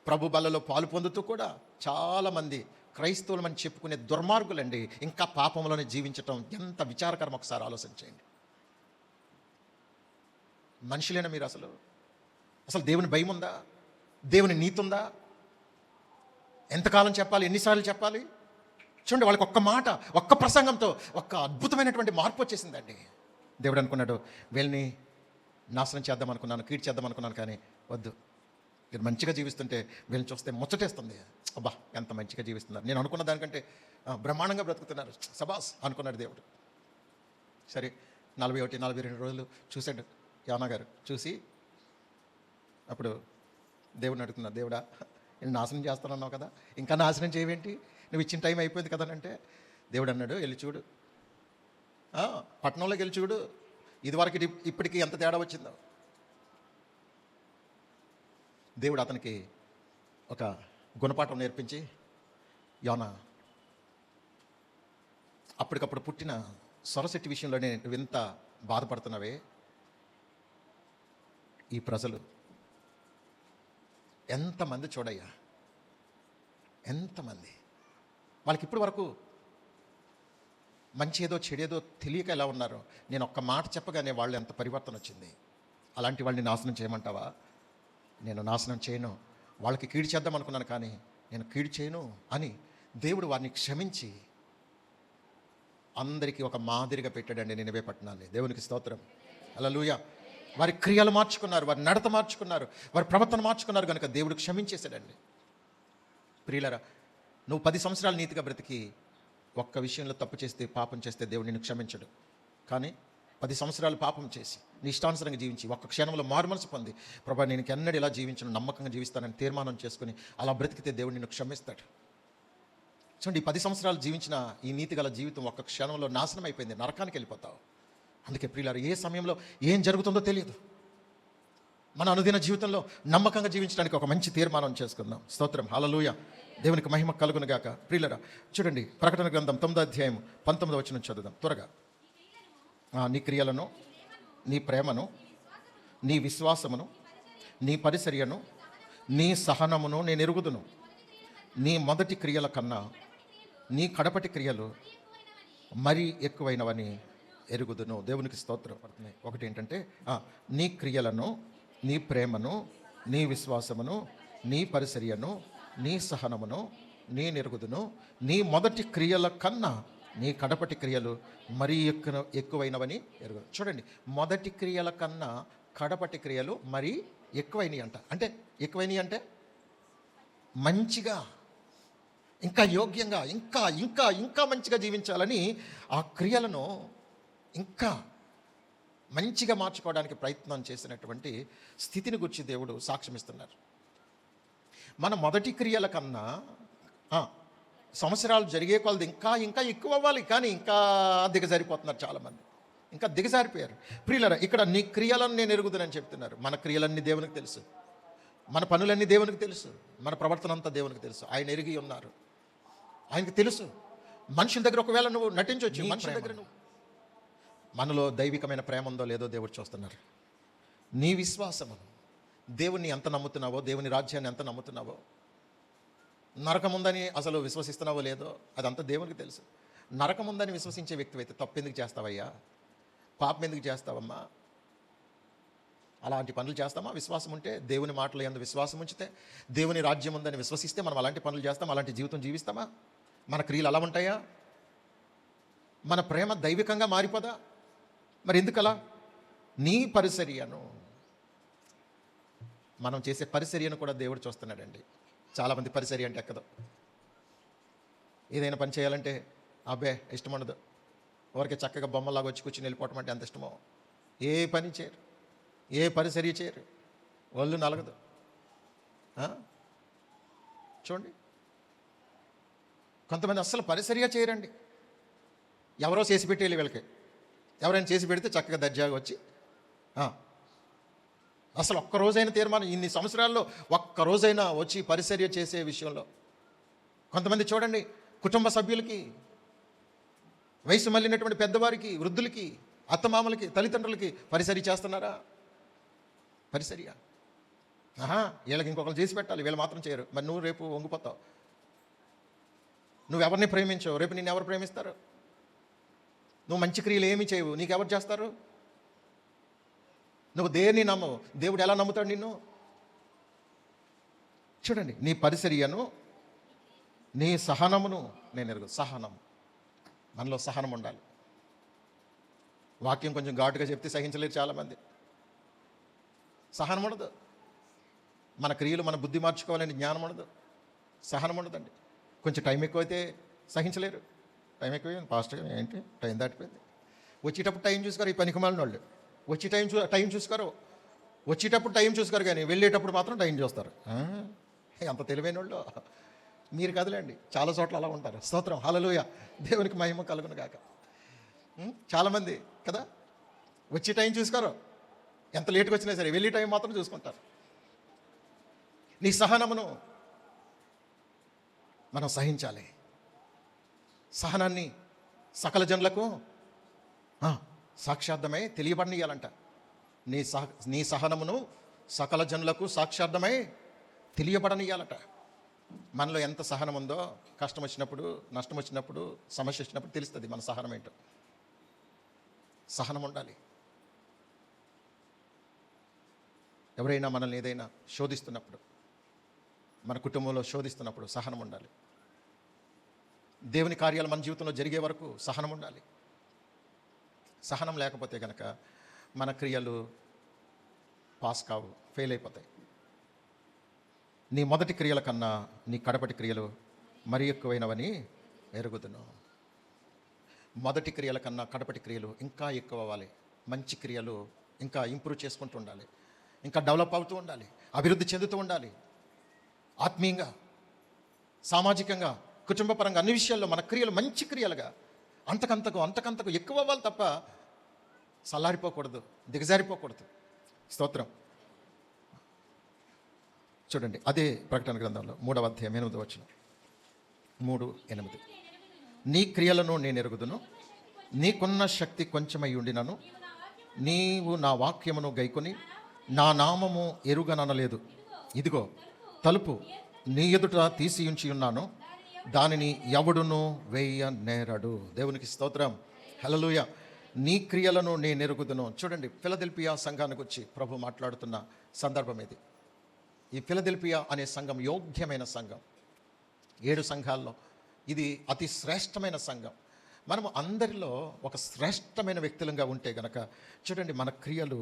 ప్రభు బల్లలో పాలు పొందుతూ కూడా చాలామంది క్రైస్తవులమని చెప్పుకునే దుర్మార్గులండి ఇంకా పాపంలోనే జీవించటం ఎంత విచారకరం. ఒకసారి ఆలోచించండి. మనుషులేనా మీరు? అసలు దేవుని భయం ఉందా? దేవుని నీతి ఉందా? ఎంతకాలం చెప్పాలి? ఎన్నిసార్లు చెప్పాలి? చూడండి, వాళ్ళకి ఒక్క మాట, ఒక్క ప్రసంగంతో ఒక్క అద్భుతమైనటువంటి మార్పు వచ్చేసిందండి. దేవుడు అనుకున్నాడు, వీళ్ళని నాశనం చేద్దాం అనుకున్నాను, కీడు చేద్దాం అనుకున్నాను, కానీ వద్దు, మీరు మంచిగా జీవిస్తుంటే వీళ్ళని చూస్తే ముచ్చటేస్తుంది. అబ్బా ఎంత మంచిగా జీవిస్తున్నారు, నేను అనుకున్న దానికంటే బ్రహ్మాండంగా బ్రతుకుతున్నారు, సబాస్ అనుకున్నాడు దేవుడు. సరే 41-42 రోజులు చూశాడు యోనా గారు. చూసి అప్పుడు దేవుడిని అడుగుతున్నారు, దేవుడా నేను నాశనం చేస్తానన్నావు కదా, ఇంకా నాశనం చేయవేంటి, నువ్వు ఇచ్చిన టైం అయిపోయింది కదా అంటే, దేవుడు అన్నాడు, వెళ్ళి చూడు, పట్టణంలోకి వెళ్ళి చూడు, ఇదివరకు ఇప్పటికీ ఎంత తేడా వచ్చిందో. దేవుడు అతనికి ఒక గుణపాఠం నేర్పించి, యోనా అప్పటికప్పుడు పుట్టిన సొరసెట్టి విషయంలోనే నువ్వు ఎంత బాధపడుతున్నావే, ఈ ప్రజలు ఎంతమంది చూడయ్యా, ఎంతమంది, వాళ్ళకి ఇప్పటి వరకు మంచి ఏదో చెడేదో తెలియక ఎలా ఉన్నారో, నేను ఒక్క మాట చెప్పగానే వాళ్ళు ఎంత పరివర్తన వచ్చింది. అలాంటి వాళ్ళని నాశనం చేయమంటావా? నేను నాశనం చేయను, వాళ్ళకి కీడు చేద్దాం అనుకున్నాను కానీ నేను కీడు చేయను అని దేవుడు వారిని క్షమించి అందరికీ ఒక మాదిరిగా పెట్టాడండి నినివే పట్టణాన్ని. దేవునికి స్తోత్రం, హల్లెలూయా. వారి క్రియలు మార్చుకున్నారు, వారి నడత మార్చుకున్నారు, వారి ప్రవర్తన మార్చుకున్నారు కనుక దేవుడు క్షమించేశాడండి. ప్రియులరా, నువ్వు 10 సంవత్సరాలు నీతిగా బ్రతికి ఒక్క విషయంలో తప్పు చేస్తే, పాపం చేస్తే దేవుడు నిన్ను క్షమించడు. కానీ 10 సంవత్సరాలు పాపం చేసి నీ ఇష్టానుసరంగా జీవించి ఒక్క క్షణంలో మారు మనసు పొంది, ప్రభా నేను ఎన్నడూ ఇలా జీవించను, నమ్మకంగా జీవిస్తానని తీర్మానం చేసుకుని అలా బ్రతికితే దేవుడు నిన్ను క్షమిస్తాడు. చూడండి, 10 సంవత్సరాలు జీవించిన ఈ నీతి గల జీవితం ఒక్క క్షణంలో నాశనం అయిపోయింది, నరకానికి వెళ్ళిపోతావు. అందుకే ప్రియులారు, ఏ సమయంలో ఏం జరుగుతుందో తెలియదు. మన అనుదిన జీవితంలో నమ్మకంగా జీవించడానికి ఒక మంచి తీర్మానం చేసుకుందాం. స్తోత్రం, హల్లెలూయా. దేవునికి మహిమ కలుగును గాక. ప్రియులరా, చూడండి, ప్రకటన గ్రంథం 9వ అధ్యాయం 19వ వచనం చదువుదాం త్వరగా. నీ క్రియలను, నీ ప్రేమను, నీ విశ్వాసమును, నీ పరిచర్యను, నీ సహనమును నేను ఎరుగుదును. నీ మొదటి క్రియల కన్నా నీ కడపటి క్రియలు మరీ ఎక్కువైనవని ఎరుగుదును. దేవునికి స్తోత్రం. ఒకటి ఏంటంటే, నీ క్రియలను, నీ ప్రేమను, నీ విశ్వాసమును, నీ పరిచర్యను, నీ సహనమును నేను ఎరుగుదును. నీ మొదటి క్రియల కన్నా నీ కడపటి క్రియలు మరీ ఎక్కువైనవని ఎరుగుదును. చూడండి, మొదటి క్రియల కన్నా కడపటి క్రియలు మరీ ఎక్కువైనవి అంట. అంటే ఎక్కువైనవి అంటే మంచిగా, ఇంకా యోగ్యంగా, ఇంకా ఇంకా ఇంకా మంచిగా జీవించాలని ఆ క్రియలను ఇంకా మంచిగా మార్చుకోవడానికి ప్రయత్నం చేసినటువంటి స్థితిని గురించి దేవుడు సాక్ష్యమిస్తున్నారు. మన మొదటి క్రియల కన్నా సంవత్సరాలు జరిగే కొలది ఇంకా ఇంకా ఎక్కువ అవ్వాలి, కానీ ఇంకా దిగజారిపోతున్నారు చాలామంది, ఇంకా దిగజారిపోయారు. ప్రియులారా, ఇక్కడ నీ క్రియలను నేను ఎరుగుదునని చెప్తున్నారు. మన క్రియలన్నీ దేవునికి తెలుసు, మన పనులన్నీ దేవునికి తెలుసు, మన ప్రవర్తన అంతా దేవునికి తెలుసు. ఆయన ఎరిగి ఉన్నారు, ఆయనకు తెలుసు. మనుషుల దగ్గర ఒకవేళ నువ్వు నటించవచ్చు, మనుషుల దగ్గర నువ్వు, మనలో దైవికమైన ప్రేమ ఉందో లేదో దేవుడు చూస్తున్నారు. నీ విశ్వాసము, దేవుణ్ణి ఎంత నమ్ముతున్నావో, దేవుని రాజ్యాన్ని ఎంత నమ్ముతున్నావో, నరకం ఉందని అసలు విశ్వసిస్తున్నావో లేదో అదంతా దేవునికి తెలుసు. నరకం ఉందని విశ్వసించే వ్యక్తి అయితే తప్పు ఎందుకు చేస్తావయ్యా, పాపం ఎందుకు చేస్తావమ్మా? అలాంటి పనులు చేస్తామా? విశ్వాసం ఉంటే, దేవుని మాటలు యందు విశ్వాసం ఉంచితే, దేవుని రాజ్యం ఉందని విశ్వసిస్తే మనం అలాంటి పనులు చేస్తాం, అలాంటి జీవితం జీవిస్తామా? మన క్రియలు అలా ఉంటాయా? మన ప్రేమ దైవికంగా మారిపోదా? మరి ఎందుకలా? నీ పరిచర్యను, మనం చేసే పరిచర్యను కూడా దేవుడు చూస్తున్నాడండి. చాలామంది పరిచర్య అంటే ఎక్కదు. ఏదైనా పని చేయాలంటే అబ్బే ఇష్టం ఉండదు. ఎవరికి చక్కగా బొమ్మలాగా వచ్చి కూర్చుని వెళ్ళిపోవటం అంటే ఎంత ఇష్టమో. ఏ పని చేయరు, ఏ పరిచర్య చేయరు, ఒళ్ళు నలగదు. చూడండి, కొంతమంది అస్సలు పరిచర్య చేయరండి. ఎవరో చేసి పెట్టేయాలి వీళ్ళకి. ఎవరైనా చేసి పెడితే చక్కగా దర్జాగా వచ్చి అసలు ఒక్కరోజైనా తీర్మానం, ఇన్ని సంవత్సరాల్లో ఒక్కరోజైనా వచ్చి పరిచర్య చేసే విషయంలో. కొంతమంది చూడండి, కుటుంబ సభ్యులకి, వయసు మళ్ళినటువంటి పెద్దవారికి, వృద్ధులకి, అత్తమామలకి, తల్లిదండ్రులకి పరిచర్య చేస్తున్నారా? పరిచర్య వీళ్ళకి ఇంకొకరు చేసి పెట్టాలి, వీళ్ళు మాత్రం చేయరు. మరి నువ్వు రేపు వంగిపోతావు. నువ్వెవరిని ప్రేమించవు, రేపు నిన్ను ఎవరు ప్రేమిస్తారు? నువ్వు మంచి క్రియలు ఏమీ చేయవు, నీకెవరు చేస్తారు? నువ్వు దేన్ని నమ్మవు, దేవుడు ఎలా నమ్ముతాడు నిన్ను? చూడండి, నీ పరిచర్యను, నీ సహనమును నేను ఎరుగు. సహనం, మనలో సహనం ఉండాలి. వాక్యం కొంచెం ఘాటుగా చెప్తే సహించలేరు చాలామంది. సహనం ఉండదు. మన క్రియలు మన బుద్ధి మార్చుకోవాలని జ్ఞానం ఉండదు, సహనం ఉండదండి. కొంచెం టైం ఎక్కువైతే సహించలేరు. టైం ఎక్కువ పాస్ట్గా ఏంటి టైం దాటిపోయింది. వచ్చేటప్పుడు టైం చూసుకోరు ఈ పనికి మాలిన వాళ్ళు. వచ్చి టైం చూసుకోరు, వచ్చేటప్పుడు టైం చూసుకోరు, కానీ వెళ్ళేటప్పుడు మాత్రం టైం చూస్తారు. అంత తెలివైన వాళ్ళు మీరు కదలేండి, చాలా చోట్ల అలా ఉంటారు. స్తోత్రం, హల్లెలూయా, దేవునికి మహిమ కలుగును గాక. చాలామంది కదా, వచ్చే టైం చూసుకోరు, ఎంత లేట్గా వచ్చినా సరే వెళ్ళే టైం మాత్రం చూసుకుంటారు. నీ సహనమును మనం సహించాలి. సహనాన్ని సకల జనులకు సాక్షార్థమై తెలియబడియాలంట. నీ సహనమును సకల జనులకు సాక్షార్థమై తెలియబడనియాలట. మనలో ఎంత సహనం ఉందో కష్టం వచ్చినప్పుడు, నష్టం వచ్చినప్పుడు, సమస్య వచ్చినప్పుడు తెలుస్తుంది మన సహనం ఏంటో. సహనం ఉండాలి. ఎవరైనా మనల్ని ఏదైనా శోధిస్తున్నప్పుడు, మన కుటుంబంలో శోధిస్తున్నప్పుడు సహనం ఉండాలి. దేవుని కార్యాలు మన జీవితంలో జరిగే వరకు సహనం ఉండాలి. సహనం లేకపోతే కనుక మన క్రియలు పాస్ కావు, ఫెయిల్ అయిపోతాయి. నీ మొదటి క్రియల కన్నా నీ కడపటి క్రియలు మరి ఎక్కువైనవని ఎరుగుదును. మొదటి క్రియల కన్నా కడపటి క్రియలు ఇంకా ఎక్కువ అవ్వాలి. మంచి క్రియలు ఇంకా ఇంప్రూవ్ చేసుకుంటూ ఉండాలి, ఇంకా డెవలప్ అవుతూ ఉండాలి, అభివృద్ధి చెందుతూ ఉండాలి. ఆత్మీయంగా, సామాజికంగా, కుటుంబపరంగా అన్ని విషయాల్లో మన క్రియలు మంచి క్రియలుగా అంతకంతకు ఎక్కువ అవ్వాలి తప్ప సల్లారిపోకూడదు, దిగజారిపోకూడదు. స్తోత్రం. చూడండి, అదే ప్రకటన గ్రంథంలో 3వ అధ్యాయం 8వ వచనం, 3:8. నీ క్రియలను నేను ఎరుగుదును, నీకున్న శక్తి కొంచెమై ఉండినను నీవు నా వాక్యమును గైకొని నా నామము ఎరుగననలేదు. ఇదిగో తలుపు నీ ఎదుట తీసి ఉంచి ఉన్నాను, దానిని ఎవడును వేయనేరడు. దేవునికి స్తోత్రం, హల్లెలూయా. నీ క్రియలను నేను ఎరుగుదును. చూడండి, ఫిలదెల్ఫియా సంఘానికి వచ్చి ప్రభు మాట్లాడుతున్న సందర్భం ఇది. ఈ ఫిలదెల్ఫియా అనే సంఘం యోగ్యమైన సంఘం. 7 సంఘాల్లో ఇది అతి శ్రేష్టమైన సంఘం. మనము అందరిలో ఒక శ్రేష్టమైన వ్యక్తులంగా ఉంటే గనక చూడండి, మన క్రియలు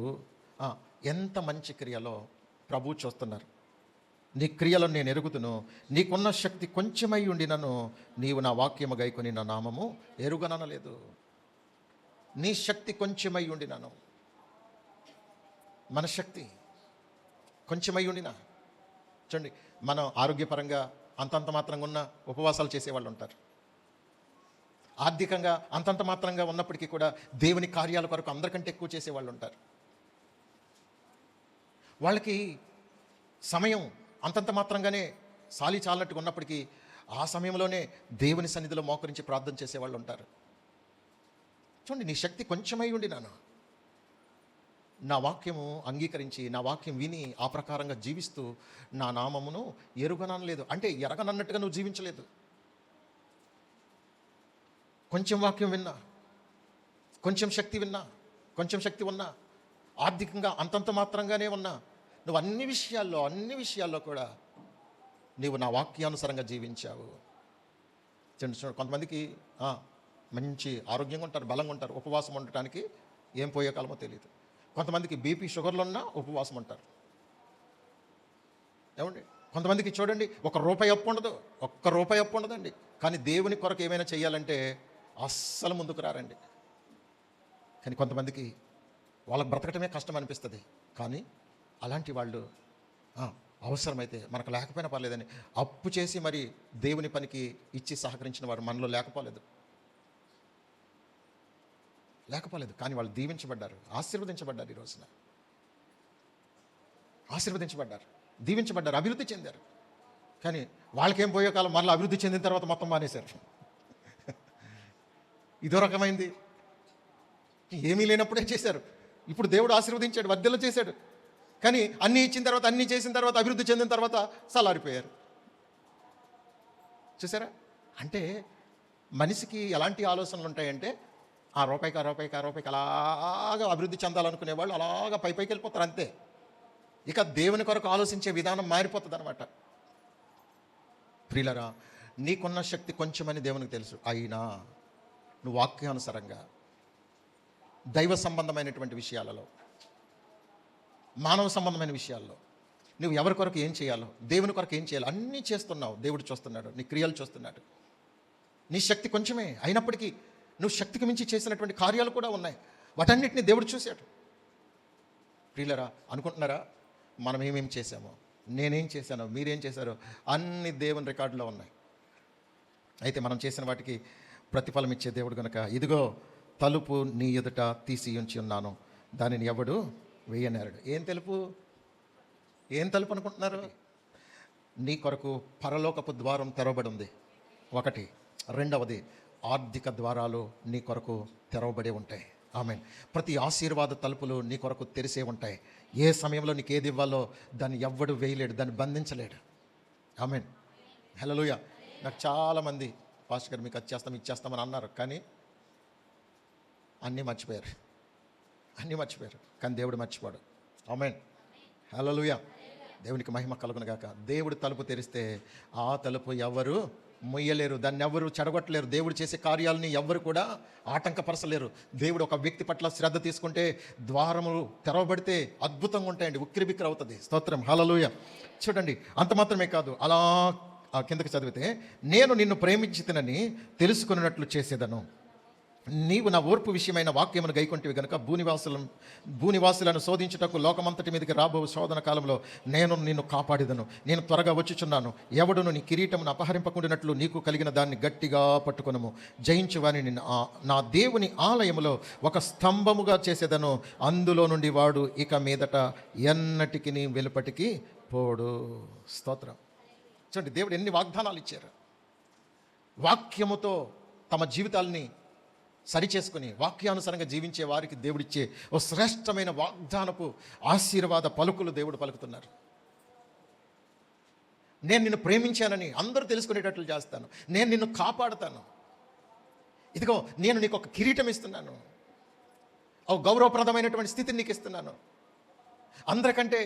ఎంత మంచి క్రియలో ప్రభు చూస్తున్నారు. నీ క్రియలను నేను ఎరుగుదును, నీకున్న శక్తి కొంచెమై ఉండినను నీవు నా వాక్యము గైకొని నా నామము ఎరుగననలేదు. నీ శక్తి కొంచెమై ఉండినాను. మన శక్తి కొంచెమై ఉండినా. చూడండి, మనం ఆరోగ్యపరంగా అంతంత మాత్రంగా ఉన్న ఉపవాసాలు చేసేవాళ్ళు ఉంటారు. ఆర్థికంగా అంతంత మాత్రంగా ఉన్నప్పటికీ కూడా దేవుని కార్యాల కొరకు అందరికంటే ఎక్కువ చేసేవాళ్ళు ఉంటారు. వాళ్ళకి సమయం అంతంత మాత్రంగానే సాలి చాలినట్టుగా ఉన్నప్పటికీ ఆ సమయంలోనే దేవుని సన్నిధిలో మోకరించి ప్రార్థన చేసేవాళ్ళు ఉంటారు. చూడండి, నీ శక్తి కొంచెమై ఉండినాను. నా వాక్యము అంగీకరించి, నా వాక్యం విని ఆ ప్రకారంగా జీవిస్తూ నా నామమును ఎరుగనలేదు. అంటే ఎరగనన్నట్టుగా నువ్వు జీవించలేదు. కొంచెం వాక్యం విన్నా, కొంచెం శక్తి విన్నా, కొంచెం శక్తి ఉన్నా, ఆర్థికంగా అంతంత మాత్రంగానే ఉన్నా, నువ్వు అన్ని విషయాల్లో కూడా నీవు నా వాక్యానుసారంగా జీవించావు. చూడండి, కొంతమందికి మంచి ఆరోగ్యంగా ఉంటారు, బలంగా ఉంటారు, ఉపవాసం ఉండటానికి ఏం పోయే కాలమో తెలియదు. కొంతమందికి బీపీ షుగర్లు ఉన్నా ఉపవాసం ఉంటారు. ఏమండి, కొంతమందికి చూడండి ఒక్క రూపాయి అప్పు ఉండదండి, కానీ దేవుని కొరకు ఏమైనా చేయాలంటే అస్సలు ముందుకు రారండి. కానీ కొంతమందికి వాళ్ళకి బ్రతకటమే కష్టం అనిపిస్తుంది. కానీ అలాంటి వాళ్ళు అవసరమైతే మనకు లేకపోయినా పర్లేదని అప్పు చేసి మరి దేవుని పనికి ఇచ్చి సహకరించిన వారు మనలో లేకపోలేదు. కానీ వాళ్ళు ఆశీర్వదించబడ్డారు. ఈ రోజున దీవించబడ్డారు, అభివృద్ధి చెందారు. కానీ వాళ్ళకేం పోయే కాలం మళ్ళీ అభివృద్ధి చెందిన తర్వాత మొత్తం మానేశారు. ఇదో రకమైంది. ఏమీ లేనప్పుడే చేశారు, ఇప్పుడు దేవుడు ఆశీర్వదించాడు, వర్ధల చేశాడు. కానీ అన్నీ ఇచ్చిన తర్వాత, అన్నీ చేసిన తర్వాత, అభివృద్ధి చెందిన తర్వాత సలారిపోయారు. చూసారా? అంటే మనిషికి ఎలాంటి ఆలోచనలు ఉంటాయంటే ఆ రూపాయికి అలాగా అభివృద్ధి చెందాలనుకునే వాళ్ళు అలాగా పైకి వెళ్ళిపోతారు, అంతే. ఇక దేవుని కొరకు ఆలోచించే విధానం మారిపోతుంది అనమాట. ప్రియులరా, నీకున్న శక్తి కొంచెమని దేవునికి తెలుసు. అయినా నువ్వు వాక్యానుసారంగా దైవ సంబంధమైనటువంటి విషయాలలో, మానవ సంబంధమైన విషయాల్లో నువ్వు ఎవరి కొరకు ఏం చేయాలో, దేవుని కొరకు ఏం చేయాలో అన్నీ చేస్తున్నావు. దేవుడు చూస్తున్నాడు, నీ క్రియలు చూస్తున్నాడు. నీ శక్తి కొంచెమే అయినప్పటికీ నువ్వు శక్తికి మించి చేసినటువంటి కార్యాలు కూడా ఉన్నాయి. వాటన్నిటిని దేవుడు చూశాడు. ప్రియులరా, అనుకుంటున్నారా మనం ఏమేం చేశామో, నేనేం చేశానో, మీరేం చేశారో అన్ని దేవుని రికార్డులో ఉన్నాయి. అయితే మనం చేసిన వాటికి ప్రతిఫలం ఇచ్చే దేవుడు కనుక, ఇదిగో తలుపు నీ ఎదుట తీసి ఉంచి ఉన్నాను, దానిని ఎవడు వేయనేరడు. ఏం తలుపు అనుకుంటున్నారు? నీ కొరకు పరలోకపు ద్వారం తెరవబడి ఉంది, ఒకటి. రెండవది, ఆర్థిక ద్వారాలు నీ కొరకు తెరవబడి ఉంటాయి. ఆమేన్. ప్రతి ఆశీర్వాద తలుపులు నీ కొరకు తెరిసే ఉంటాయి. ఏ సమయంలో నీకు ఏది ఇవ్వాలో దాన్ని ఎవ్వడు వేయలేడు, దాన్ని బంధించలేడు. ఆమేన్. హల్లెలూయా. నాకు చాలామంది పాస్టర్ గారు మీకు ఇచ్చేస్తామని అన్నారు, కానీ అన్నీ మర్చిపోయారు. కానీ దేవుడు మర్చిపోడు. ఆమేన్. హల్లెలూయా. దేవునికి మహిమ కలుగును గాక. దేవుడు తలుపు తెరిస్తే ఆ తలుపు ఎవరు మొయ్యలేరు, దాన్ని ఎవరు చెడగొట్టలేరు. దేవుడు చేసే కార్యాలని ఎవ్వరు కూడా ఆటంకపరచలేరు. దేవుడు ఒక వ్యక్తి పట్ల శ్రద్ధ తీసుకుంటే ద్వారములు తెరవబడితే అద్భుతంగా ఉంటాయండి, ఉక్కిరిబిక్కిరి అవుతుంది. స్తోత్రం, హల్లెలూయా. చూడండి, అంత మాత్రమే కాదు, అలా కిందకి చదివితే, నేను నిన్ను ప్రేమించితినని తెలుసుకున్నట్లు చేసేదను, నీవు నా ఓర్పు విషయమైన వాక్యమును గైకొంటివి గనుక భూనివాసులను శోధించుటకు లోకమంతటి మీదకి రాబో శోధన కాలంలో నేను నిన్ను కాపాడిదను. నేను త్వరగా వచ్చుచున్నాను. ఎవడును నీ కిరీటమును అపహరింపకుండినట్లు నీకు కలిగిన దాన్ని గట్టిగా పట్టుకొనుము. జయించు వారిని నా దేవుని ఆలయములో ఒక స్తంభముగా చేసేదను, అందులో నుండి వాడు ఇక మీదట ఎన్నటికి వెలుపటికి పోడు. స్తోత్రం. చూడండి, దేవుడు ఎన్ని వాగ్దానాలు ఇచ్చారు. వాక్యముతో తమ జీవితాల్ని సరిచేసుకుని వాక్యానుసారంగా జీవించే వారికి దేవుడిచ్చే ఓ శ్రేష్టమైన వాగ్దానపు ఆశీర్వాద పలుకులు దేవుడు పలుకుతున్నారు. నేను నిన్ను ప్రేమించానని అందరూ తెలుసుకునేటట్లు చేస్తాను, నేను నిన్ను కాపాడుతాను, ఇదిగో నేను నీకు ఒక కిరీటం ఇస్తున్నాను, ఒక గౌరవప్రదమైనటువంటి స్థితిని నీకు ఇస్తున్నాను, అందరికంటే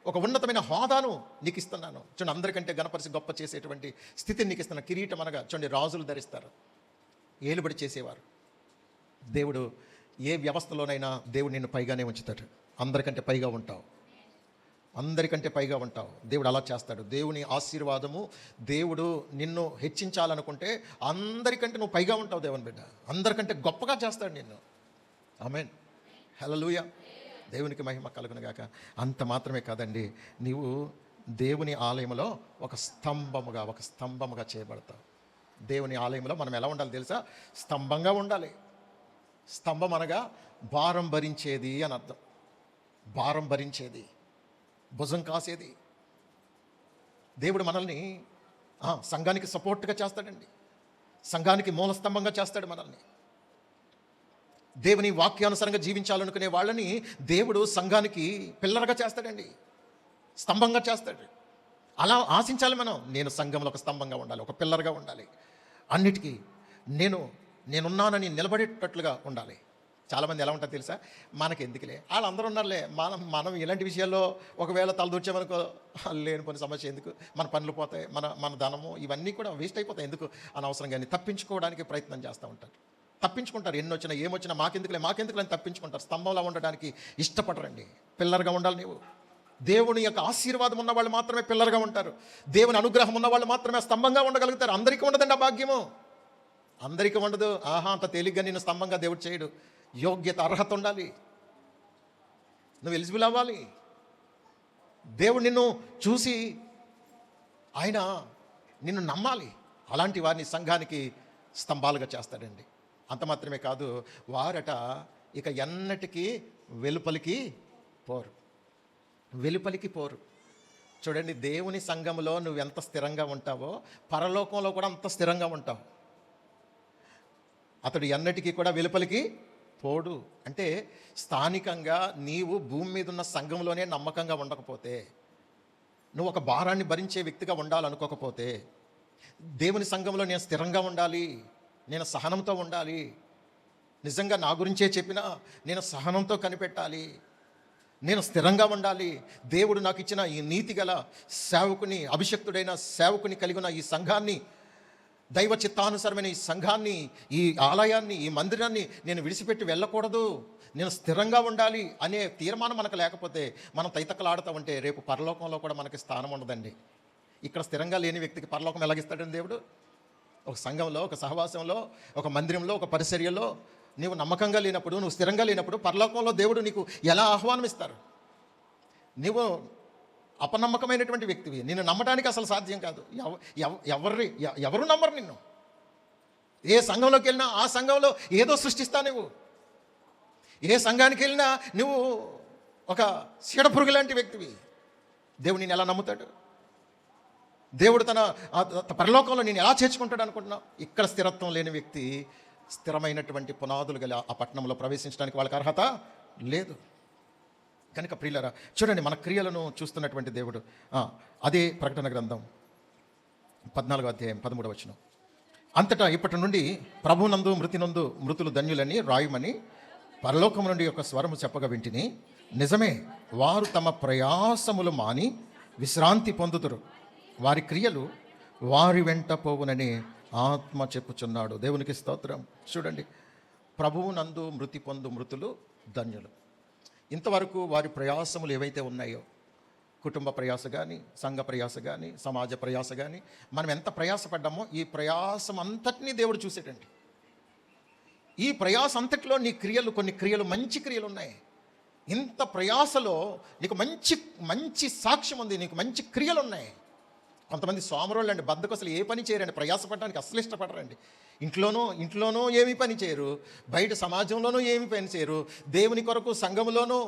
ఒక ఉన్నతమైన హోదాను నీకు ఇస్తున్నాను. చూడండి, అందరికంటే గణపరిచి గొప్ప చేసేటువంటి స్థితిని నీకు ఇస్తున్నాను. కిరీటం అనగా చూడండి, రాజులు ధరిస్తారు, ఏలుబడి చేసేవారు. దేవుడు ఏ వ్యవస్థలోనైనా దేవుడు నిన్ను పైగానే ఉంచుతాడు. అందరికంటే పైగా ఉంటావు. దేవుడు అలా చేస్తాడు. దేవుని ఆశీర్వాదము, దేవుడు నిన్ను హెచ్చించాలనుకుంటే అందరికంటే నువ్వు పైగా ఉంటావు. దేవుని బిడ్డ అందరికంటే గొప్పగా చేస్తాడు నిన్ను. ఆమేన్. హల్లెలూయా. దేవునికి మహిమ కలుగునుగాక. అంత మాత్రమే కాదండి, నీవు దేవుని ఆలయంలో ఒక స్తంభముగా చేయబడతావు. దేవుని ఆలయంలో మనం ఎలా ఉండాలి తెలుసా? స్తంభంగా ఉండాలి. స్తంభం అనగా భారం భరించేది అని అర్థం. భారం భరించేది, భుజం కాసేది. దేవుడు మనల్ని సంఘానికి సపోర్ట్గా చేస్తాడండి. సంఘానికి మూలస్తంభంగా చేస్తాడు మనల్ని. దేవుని వాక్యానుసారంగా జీవించాలనుకునే వాళ్ళని దేవుడు సంఘానికి పిల్లర్గా చేస్తాడండి, స్తంభంగా చేస్తాడు. అలా ఆశించాలి మనం. నేను సంఘంలో ఒక స్తంభంగా ఉండాలి, ఒక పిల్లర్గా ఉండాలి. అన్నిటికీ నేనున్నానని నిలబడేటట్లుగా ఉండాలి. చాలామంది ఎలా ఉంటారు తెలుసా? మనకి ఎందుకులే, వాళ్ళందరూ ఉన్నారులే, మనం ఇలాంటి విషయాల్లో ఒకవేళ తలదూర్చామనుకో లేని పని సమస్య ఎందుకు, మన పనులు పోతాయి, మన ధనము ఇవన్నీ కూడా వేస్ట్ అయిపోతాయి, ఎందుకు అనవసరంగా తప్పించుకోవడానికి ప్రయత్నం చేస్తూ ఉంటారు. తప్పించుకుంటారు. ఎన్నొచ్చినా ఏమొచ్చినా మాకెందుకులే అని తప్పించుకుంటారు. స్తంభంలో ఉండడానికి ఇష్టపడరండి. పిల్లర్గా ఉండాలి నీవు. దేవుని యొక్క ఆశీర్వాదం ఉన్న వాళ్ళు మాత్రమే పిల్లర్గా ఉంటారు. దేవుని అనుగ్రహం ఉన్న వాళ్ళు మాత్రమే స్తంభంగా ఉండగలుగుతారు. అందరికీ ఉండదండి ఆ భాగ్యము, అందరికీ ఉండదు. అంత తేలిగ్గా నిన్ను స్తంభంగా దేవుడు చేయడు. యోగ్యత, అర్హత ఉండాలి. నువ్వు ఎలిజిబుల్ అవ్వాలి. దేవుడు నిన్ను చూసి ఆయన నిన్ను నమ్మాలి. అలాంటి వారిని సంఘానికి స్తంభాలుగా చేస్తాడండి. అంత మాత్రమే కాదు, వారట ఇక ఎన్నటికీ వెలుపలికి పోరు. చూడండి, దేవుని సంఘంలో నువ్వు ఎంత స్థిరంగా ఉంటావో పరలోకంలో కూడా అంత స్థిరంగా ఉంటావు. అతడు ఎన్నటికీ కూడా వెలుపలికి పోడు. అంటే స్థానికంగా నీవు భూమి మీద ఉన్న సంఘంలోనే నమ్మకంగా ఉండకపోతే, నువ్వు ఒక భారాన్ని భరించే వ్యక్తిగా ఉండాలనుకోకపోతే, దేవుని సంఘంలో నేను స్థిరంగా ఉండాలి, నేను సహనంతో ఉండాలి, నిజంగా నా గురించే చెప్పినా నేను సహనంతో కనిపెట్టాలి, నేను స్థిరంగా ఉండాలి, దేవుడు నాకు ఇచ్చిన ఈ నీతి గల సేవకుని, అభిషక్తుడైన సేవకుని కలిగిన ఈ సంఘాన్ని, దైవ చిత్తానుసారమైన ఈ సంఘాన్ని, ఈ ఆలయాన్ని, ఈ మందిరాన్ని నేను విడిచిపెట్టి వెళ్ళకూడదు, నేను స్థిరంగా ఉండాలి అనే తీర్మానం మనకు లేకపోతే మనం తైతక్కలాడుతూ ఉంటే రేపు పరలోకంలో కూడా మనకి స్థానం ఉండదండి. ఇక్కడ స్థిరంగా లేని వ్యక్తికి పరలోకం ఎలాగిస్తాడండి దేవుడు? ఒక సంఘంలో, ఒక సహవాసంలో, ఒక మందిరంలో, ఒక పరిచర్యలో నీవు నమ్మకంగా లేనప్పుడు, నువ్వు స్థిరంగా లేనప్పుడు పరలోకంలో దేవుడు నీకు ఎలా ఆహ్వానం ఇస్తారు? నీవు అపనమ్మకమైనటువంటి వ్యక్తివి, నిన్ను నమ్మడానికి అసలు సాధ్యం కాదు. ఎవరు నమ్మరు నిన్ను. ఏ సంఘంలోకి వెళ్ళినా ఆ సంఘంలో ఏదో సృష్టిస్తా. నువ్వు ఏ సంఘానికి వెళ్ళినా నువ్వు ఒక చీడపురుగు లాంటి వ్యక్తివి. దేవుడు నేను ఎలా నమ్ముతాడు? దేవుడు తన పరలోకంలో నేను ఎలా చేర్చుకుంటాడు అనుకుంటున్నావు? ఇక్కడ స్థిరత్వం లేని వ్యక్తి స్థిరమైనటువంటి పునాదులు గల ఆ పట్టణంలో ప్రవేశించడానికి వాళ్ళకి అర్హత లేదు. కనుక ప్రియులారా, చూడండి, మన క్రియలను చూస్తున్నటువంటి దేవుడు. అదే ప్రకటన గ్రంథం 14వ అధ్యాయం 13వ వచనం. అంతటా ఇప్పటి నుండి ప్రభునందు మృతినందు మృతులు ధన్యులని రాయమని పరలోకం నుండి ఒక స్వరము చెప్పగా వింటిని. నిజమే, వారు తమ ప్రయాసములు మాని విశ్రాంతి పొందుతురు, వారి క్రియలు వారి వెంట పోవునని ఆత్మ చెప్పుచున్నాడు. దేవునికి స్తోత్రం. చూడండి, ప్రభువునందు మృతి పొందు మృతులు ధన్యులు. ఇంతవరకు వారి ప్రయాసములు ఏవైతే ఉన్నాయో, కుటుంబ ప్రయాస కానీ, సంఘ ప్రయాస కానీ, సమాజ ప్రయాస కానీ, మనం ఎంత ప్రయాసపడ్డామో ఈ ప్రయాసం అంతటినీ దేవుడు చూసేటండి. ఈ ప్రయాస అంతటిలో నీ క్రియలు, కొన్ని క్రియలు, మంచి క్రియలు ఉన్నాయి. ఇంత ప్రయాసలో నీకు మంచి మంచి సాక్ష్యం ఉంది, నీకు మంచి క్రియలు ఉన్నాయి. కొంతమంది సోమరోళ్ళు అండి, బద్దకు అసలు ఏ పని చేయరండి, ప్రయాసపడడానికి అసలు ఇష్టపడరండి. ఇంట్లోనూ ఏమీ పని చేయరు, బయట సమాజంలోనూ ఏమి పని చేయరు, దేవుని కొరకు సంఘంలోనూ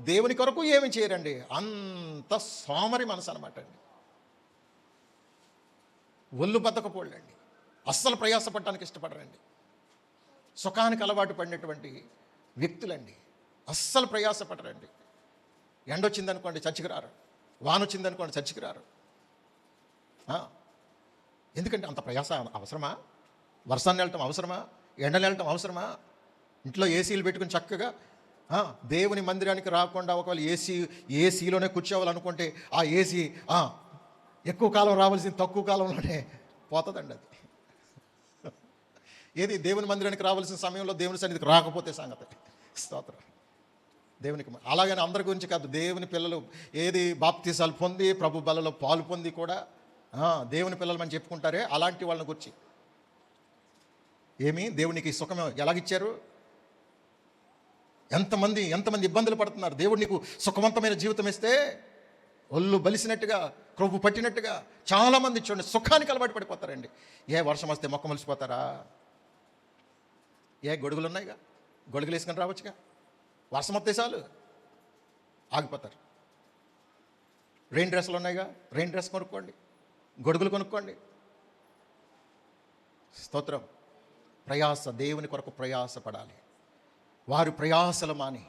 దేవుని కొరకు ఏమి చేయరండి. అంత సోమరి మనసు అనమాట అండి. ఒళ్ళు బతకపోళ్ళండి, అస్సలు ప్రయాసపడటానికి ఇష్టపడరండి. సుఖానికి అలవాటు పడినటువంటి వ్యక్తులండి, అస్సలు ప్రయాసపడరండి. ఎండొచ్చిందనుకోండి చర్చికి రారు, వానొచ్చిందనుకోండి చర్చికి రారు. ఎందుకంటే అంత ప్రయాస అవసరమా? వర్షాన్ని వెళ్ళటం అవసరమా? ఎండలు వెళ్ళటం అవసరమా? ఇంట్లో ఏసీలు పెట్టుకుని చక్కగా దేవుని మందిరానికి రాకుండా ఒకవేళ ఏసీలోనే కూర్చోవాలనుకుంటే ఆ ఏసీ ఎక్కువ కాలం రావాల్సింది తక్కువ కాలంలోనే పోతుందండి. అది ఏది దేవుని మందిరానికి రావాల్సిన సమయంలో దేవుని సన్నిధికి రాకపోతే సంగతి. స్తోత్రం దేవునికి. అలాగని అందరి గురించి కాదు, దేవుని పిల్లలు ఏది బాప్తీసాలు పొంది ప్రభు బలలో పాలు పొంది కూడా దేవుని పిల్లలు అని చెప్పుకుంటారే, అలాంటి వాళ్ళని గురించి ఏమి దేవునికి సుఖం ఎలాగిచ్చారు? ఎంతమంది ఇబ్బందులు పడుతున్నారు. దేవుడు నీకు సుఖవంతమైన జీవితం ఇస్తే ఒళ్ళు బలిసినట్టుగా, క్రొవ్వు పట్టినట్టుగా చాలామంది చూడండి సుఖానికి అలవాటు పడిపోతారండి. వర్షం వస్తే మొక్క మొలిసిపోతారా? గొడుగులు ఉన్నాయిగా, గొడుగులు వేసుకొని రావచ్చుగా. వర్షం వస్తే చాలు ఆగిపోతారు. రెయిన్ డ్రెస్సులు ఉన్నాయిగా, రెయిన్ డ్రెస్ కొనుక్కోండి, గొడుగులు కొనుక్కోండి. స్తోత్రం. ప్రయాస, దేవుని కొరకు ప్రయాస పడాలి. వారి ప్రయాసలు మాని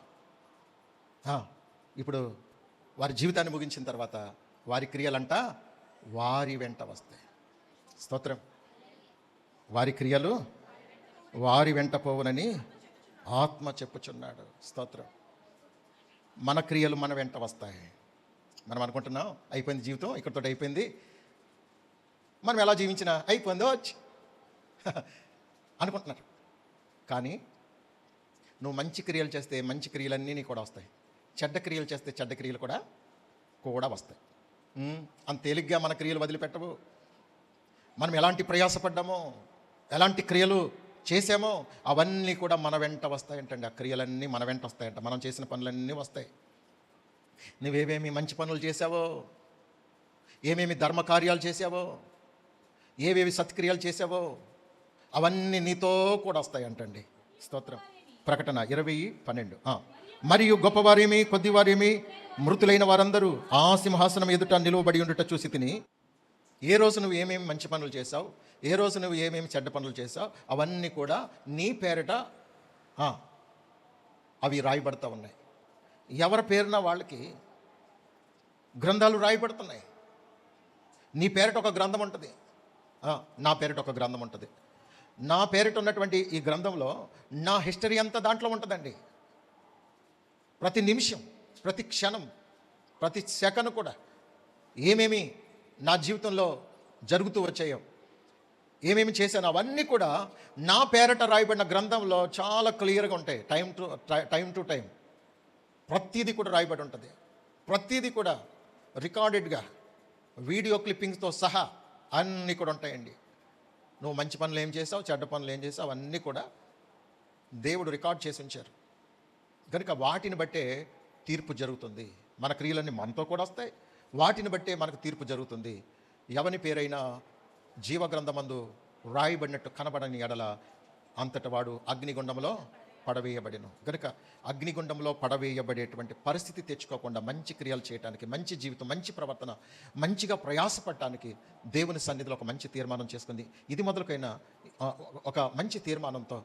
ఇప్పుడు వారి జీవితాన్ని ముగించిన తర్వాత వారి క్రియలంట వారి వెంట వస్తాయి. స్తోత్రం. వారి క్రియలు వారి వెంట పోవునని ఆత్మ చెప్పుచున్నాడు. స్తోత్రం. మన క్రియలు మన వెంట వస్తాయి. మనం అనుకుంటున్నాం అయిపోయింది జీవితం, ఇక్కడితో అయిపోయింది, మనం ఎలా జీవించినా అయిపోయిందో వచ్చి అనుకుంటున్నారు. కానీ నువ్వు మంచి క్రియలు చేస్తే మంచి క్రియలన్నీ నీకు కూడా వస్తాయి, చెడ్డ క్రియలు చేస్తే చెడ్డ క్రియలు కూడా వస్తాయి. అంత తేలిగ్గా మన క్రియలు వదిలిపెట్టవు. మనం ఎలాంటి ప్రయాసపడ్డామో, ఎలాంటి క్రియలు చేసామో అవన్నీ కూడా మన వెంట వస్తాయంటండి. ఆ క్రియలన్నీ మన వెంట వస్తాయంట. మనం చేసిన పనులన్నీ వస్తాయి. నువ్వేమేమి మంచి పనులు చేసావో, ఏమేమి ధర్మకార్యాలు చేసావో, ఏవేవి సత్క్రియలు చేసావో అవన్నీ నీతో కూడా వస్తాయంటండి. స్తోత్రం. ప్రకటన 20:12. మరియు గొప్పవారేమి కొద్దివారేమి మృతులైన వారందరూ ఆ సింహాసనం ఎదుట నిలువబడి ఉండుట చూసి తిని, ఏ రోజు నువ్వు ఏమేమి మంచి పనులు చేసావు, ఏ రోజు నువ్వు ఏమేమి చెడ్డ పనులు చేసావు అవన్నీ కూడా నీ పేరిట అవి రాయబడతా ఉన్నాయి. ఎవరి పేరున వాళ్ళకి గ్రంథాలు రాయబడుతున్నాయి. నీ పేరిట ఒక గ్రంథం ఉంటుంది, నా పేరిట ఒక గ్రంథం ఉంటుంది. నా పేరిట ఉన్నటువంటి ఈ గ్రంథంలో నా హిస్టరీ అంతా దాంట్లో ఉంటుందండి. ప్రతి నిమిషం, ప్రతి క్షణం, ప్రతి సెకను కూడా ఏమేమి నా జీవితంలో జరుగుతూ వచ్చాయో, ఏమేమి చేశానో అవన్నీ కూడా నా పేరిట రాయబడిన గ్రంథంలో చాలా క్లియర్గా ఉంటాయి. టైం టు టైం ప్రతీది కూడా రాయబడి ఉంటుంది. ప్రతీది కూడా రికార్డెడ్గా వీడియో క్లిప్పింగ్స్తో సహా అన్నీ కూడా ఉంటాయండి. నువ్వు మంచి పనులు ఏం చేసావు, చెడ్డ పనులు ఏం చేసావు అవన్నీ కూడా దేవుడు రికార్డ్ చేసి ఉంచారు. కనుక వాటిని బట్టే తీర్పు జరుగుతుంది. మన క్రియలన్నీ మనతో కూడా వస్తాయి, వాటిని బట్టే మనకు తీర్పు జరుగుతుంది. ఎవని పేరైనా జీవగ్రంథమందు రాయబడినట్టు కనబడని ఎడల అంతట వాడు అగ్నిగుండంలో పడవేయబడిను. కనుక అగ్నిగుండంలో పడవేయబడేటువంటి పరిస్థితి తెచ్చుకోకుండా మంచి క్రియలు చేయడానికి, మంచి జీవితం, మంచి ప్రవర్తన, మంచిగా ప్రయాసపడటానికి దేవుని సన్నిధిలో ఒక మంచి తీర్మానం చేసుకుంది. ఇది మొదలుకైనా ఒక మంచి తీర్మానంతో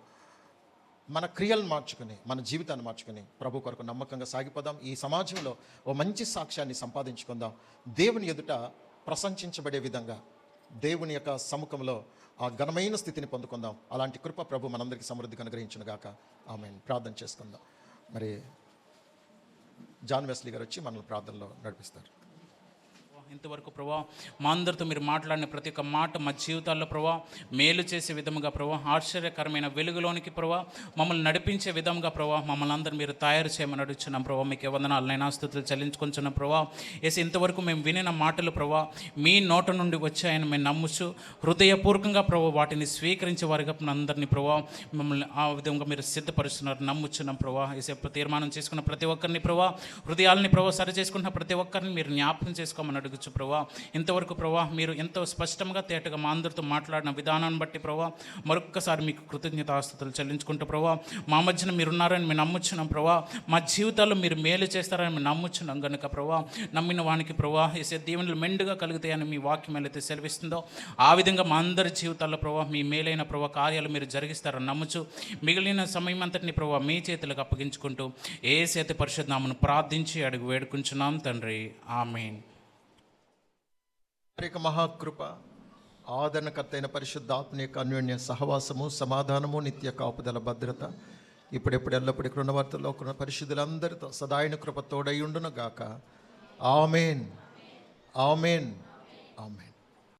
మన క్రియలను మార్చుకుని, మన జీవితాన్ని మార్చుకుని ప్రభు కొరకు నమ్మకంగా సాగిపోదాం. ఈ సమాజంలో ఓ మంచి సాక్ష్యాన్ని సంపాదించుకుందాం. దేవుని ఎదుట ప్రశంసించబడే విధంగా దేవుని యొక్క సముఖంలో ఆ ఘనమైన స్థితిని పొందుకుందాం. అలాంటి కృప ప్రభు మనందరికీ సమృద్ధిగా అనుగ్రహించును గాక. ఆమేన్. ప్రార్థన చేసుకుందాం. మరి జాన్ వెస్లీ గారు వచ్చి మనల్ని ప్రార్థనలో నడిపిస్తారు. ఇంతవరకు ప్రభా మా అందరితో మీరు మాట్లాడిన ప్రతి ఒక్క మాట మా జీవితాల్లో ప్రభా మేలు చేసే విధముగా ప్రభా, ఆశ్చర్యకరమైన వెలుగులోనికి ప్రభా మమ్మల్ని నడిపించే విధంగా ప్రభా మమ్మల్ని అందరూ మీరు తయారు చేయమని అడుగుచున్నాం ప్రభా. మీకు వందనాలైనా స్థుతులు చెల్లించుకుంటున్నాం ప్రభా. వేసి ఇంతవరకు మేము వినిన మాటలు ప్రభా మీ నోట నుండి వచ్చాయని మేము నమ్ముచు హృదయపూర్వకంగా ప్రభా వాటిని స్వీకరించే వారిగా అందరినీ ప్రభా మమ్మల్ని ఆ విధంగా మీరు సిద్ధపరుస్తున్నారు నమ్ముచున్నాం ప్రభా. వేసే తీర్మానం చేసుకున్న ప్రతి ఒక్కరిని ప్రభా, హృదయాలని ప్రభా సరి చేసుకున్న ప్రతి ఒక్కరిని మీరు జ్ఞాపకం చేసుకోమని అడుగు ప్రభా. ఇంతవరకు ప్రభా మీరు ఎంతో స్పష్టంగా తేటగా మా అందరితో మాట్లాడిన విధానాన్ని బట్టి ప్రభా మరొక్కసారి మీకు కృతజ్ఞతాస్తుతులు చెల్లించుకుంటూ ప్రభా మా మధ్యన మీరున్నారని మేము నమ్ముచున్నాం ప్రభా. మా జీవితాల్లో మీరు మేలు చేస్తారని మేము నమ్ముచున్నాం కనుక ప్రభా నమ్మిన వానికి ప్రభా వేసే దీవెనలు మెండుగా కలుగుతాయని మీ వాక్యం అయితే సెలవిస్తుందో ఆ విధంగా మా అందరి జీవితాల్లో ప్రభా మీ మేలైన ప్రభా కార్యాలు మీరు జరిగిస్తారని నమ్ముచు మిగిలిన సమయం అంతటిని ప్రభా మీ చేతులకు అప్పగించుకుంటూ యేసు పరిశుద్ధ నామమున ప్రార్థించి అడుగు వేడుకుంటున్నాం తండ్రి. ఆమేన్. మహాకృప, ఆదరణకర్త అయిన పరిశుద్ధాత్మ యొక్క అన్యోన్య సహవాసము, సమాధానము, నిత్య కాపుదల, భద్రత ఇప్పుడెప్పుడు ఎల్లప్పుడు కృణవార్తల్లో పరిశుద్ధులందరితో సదాయన కృప తోడై ఉండును గాక. ఆమేన్. ఆమేన్. ఆమేన్.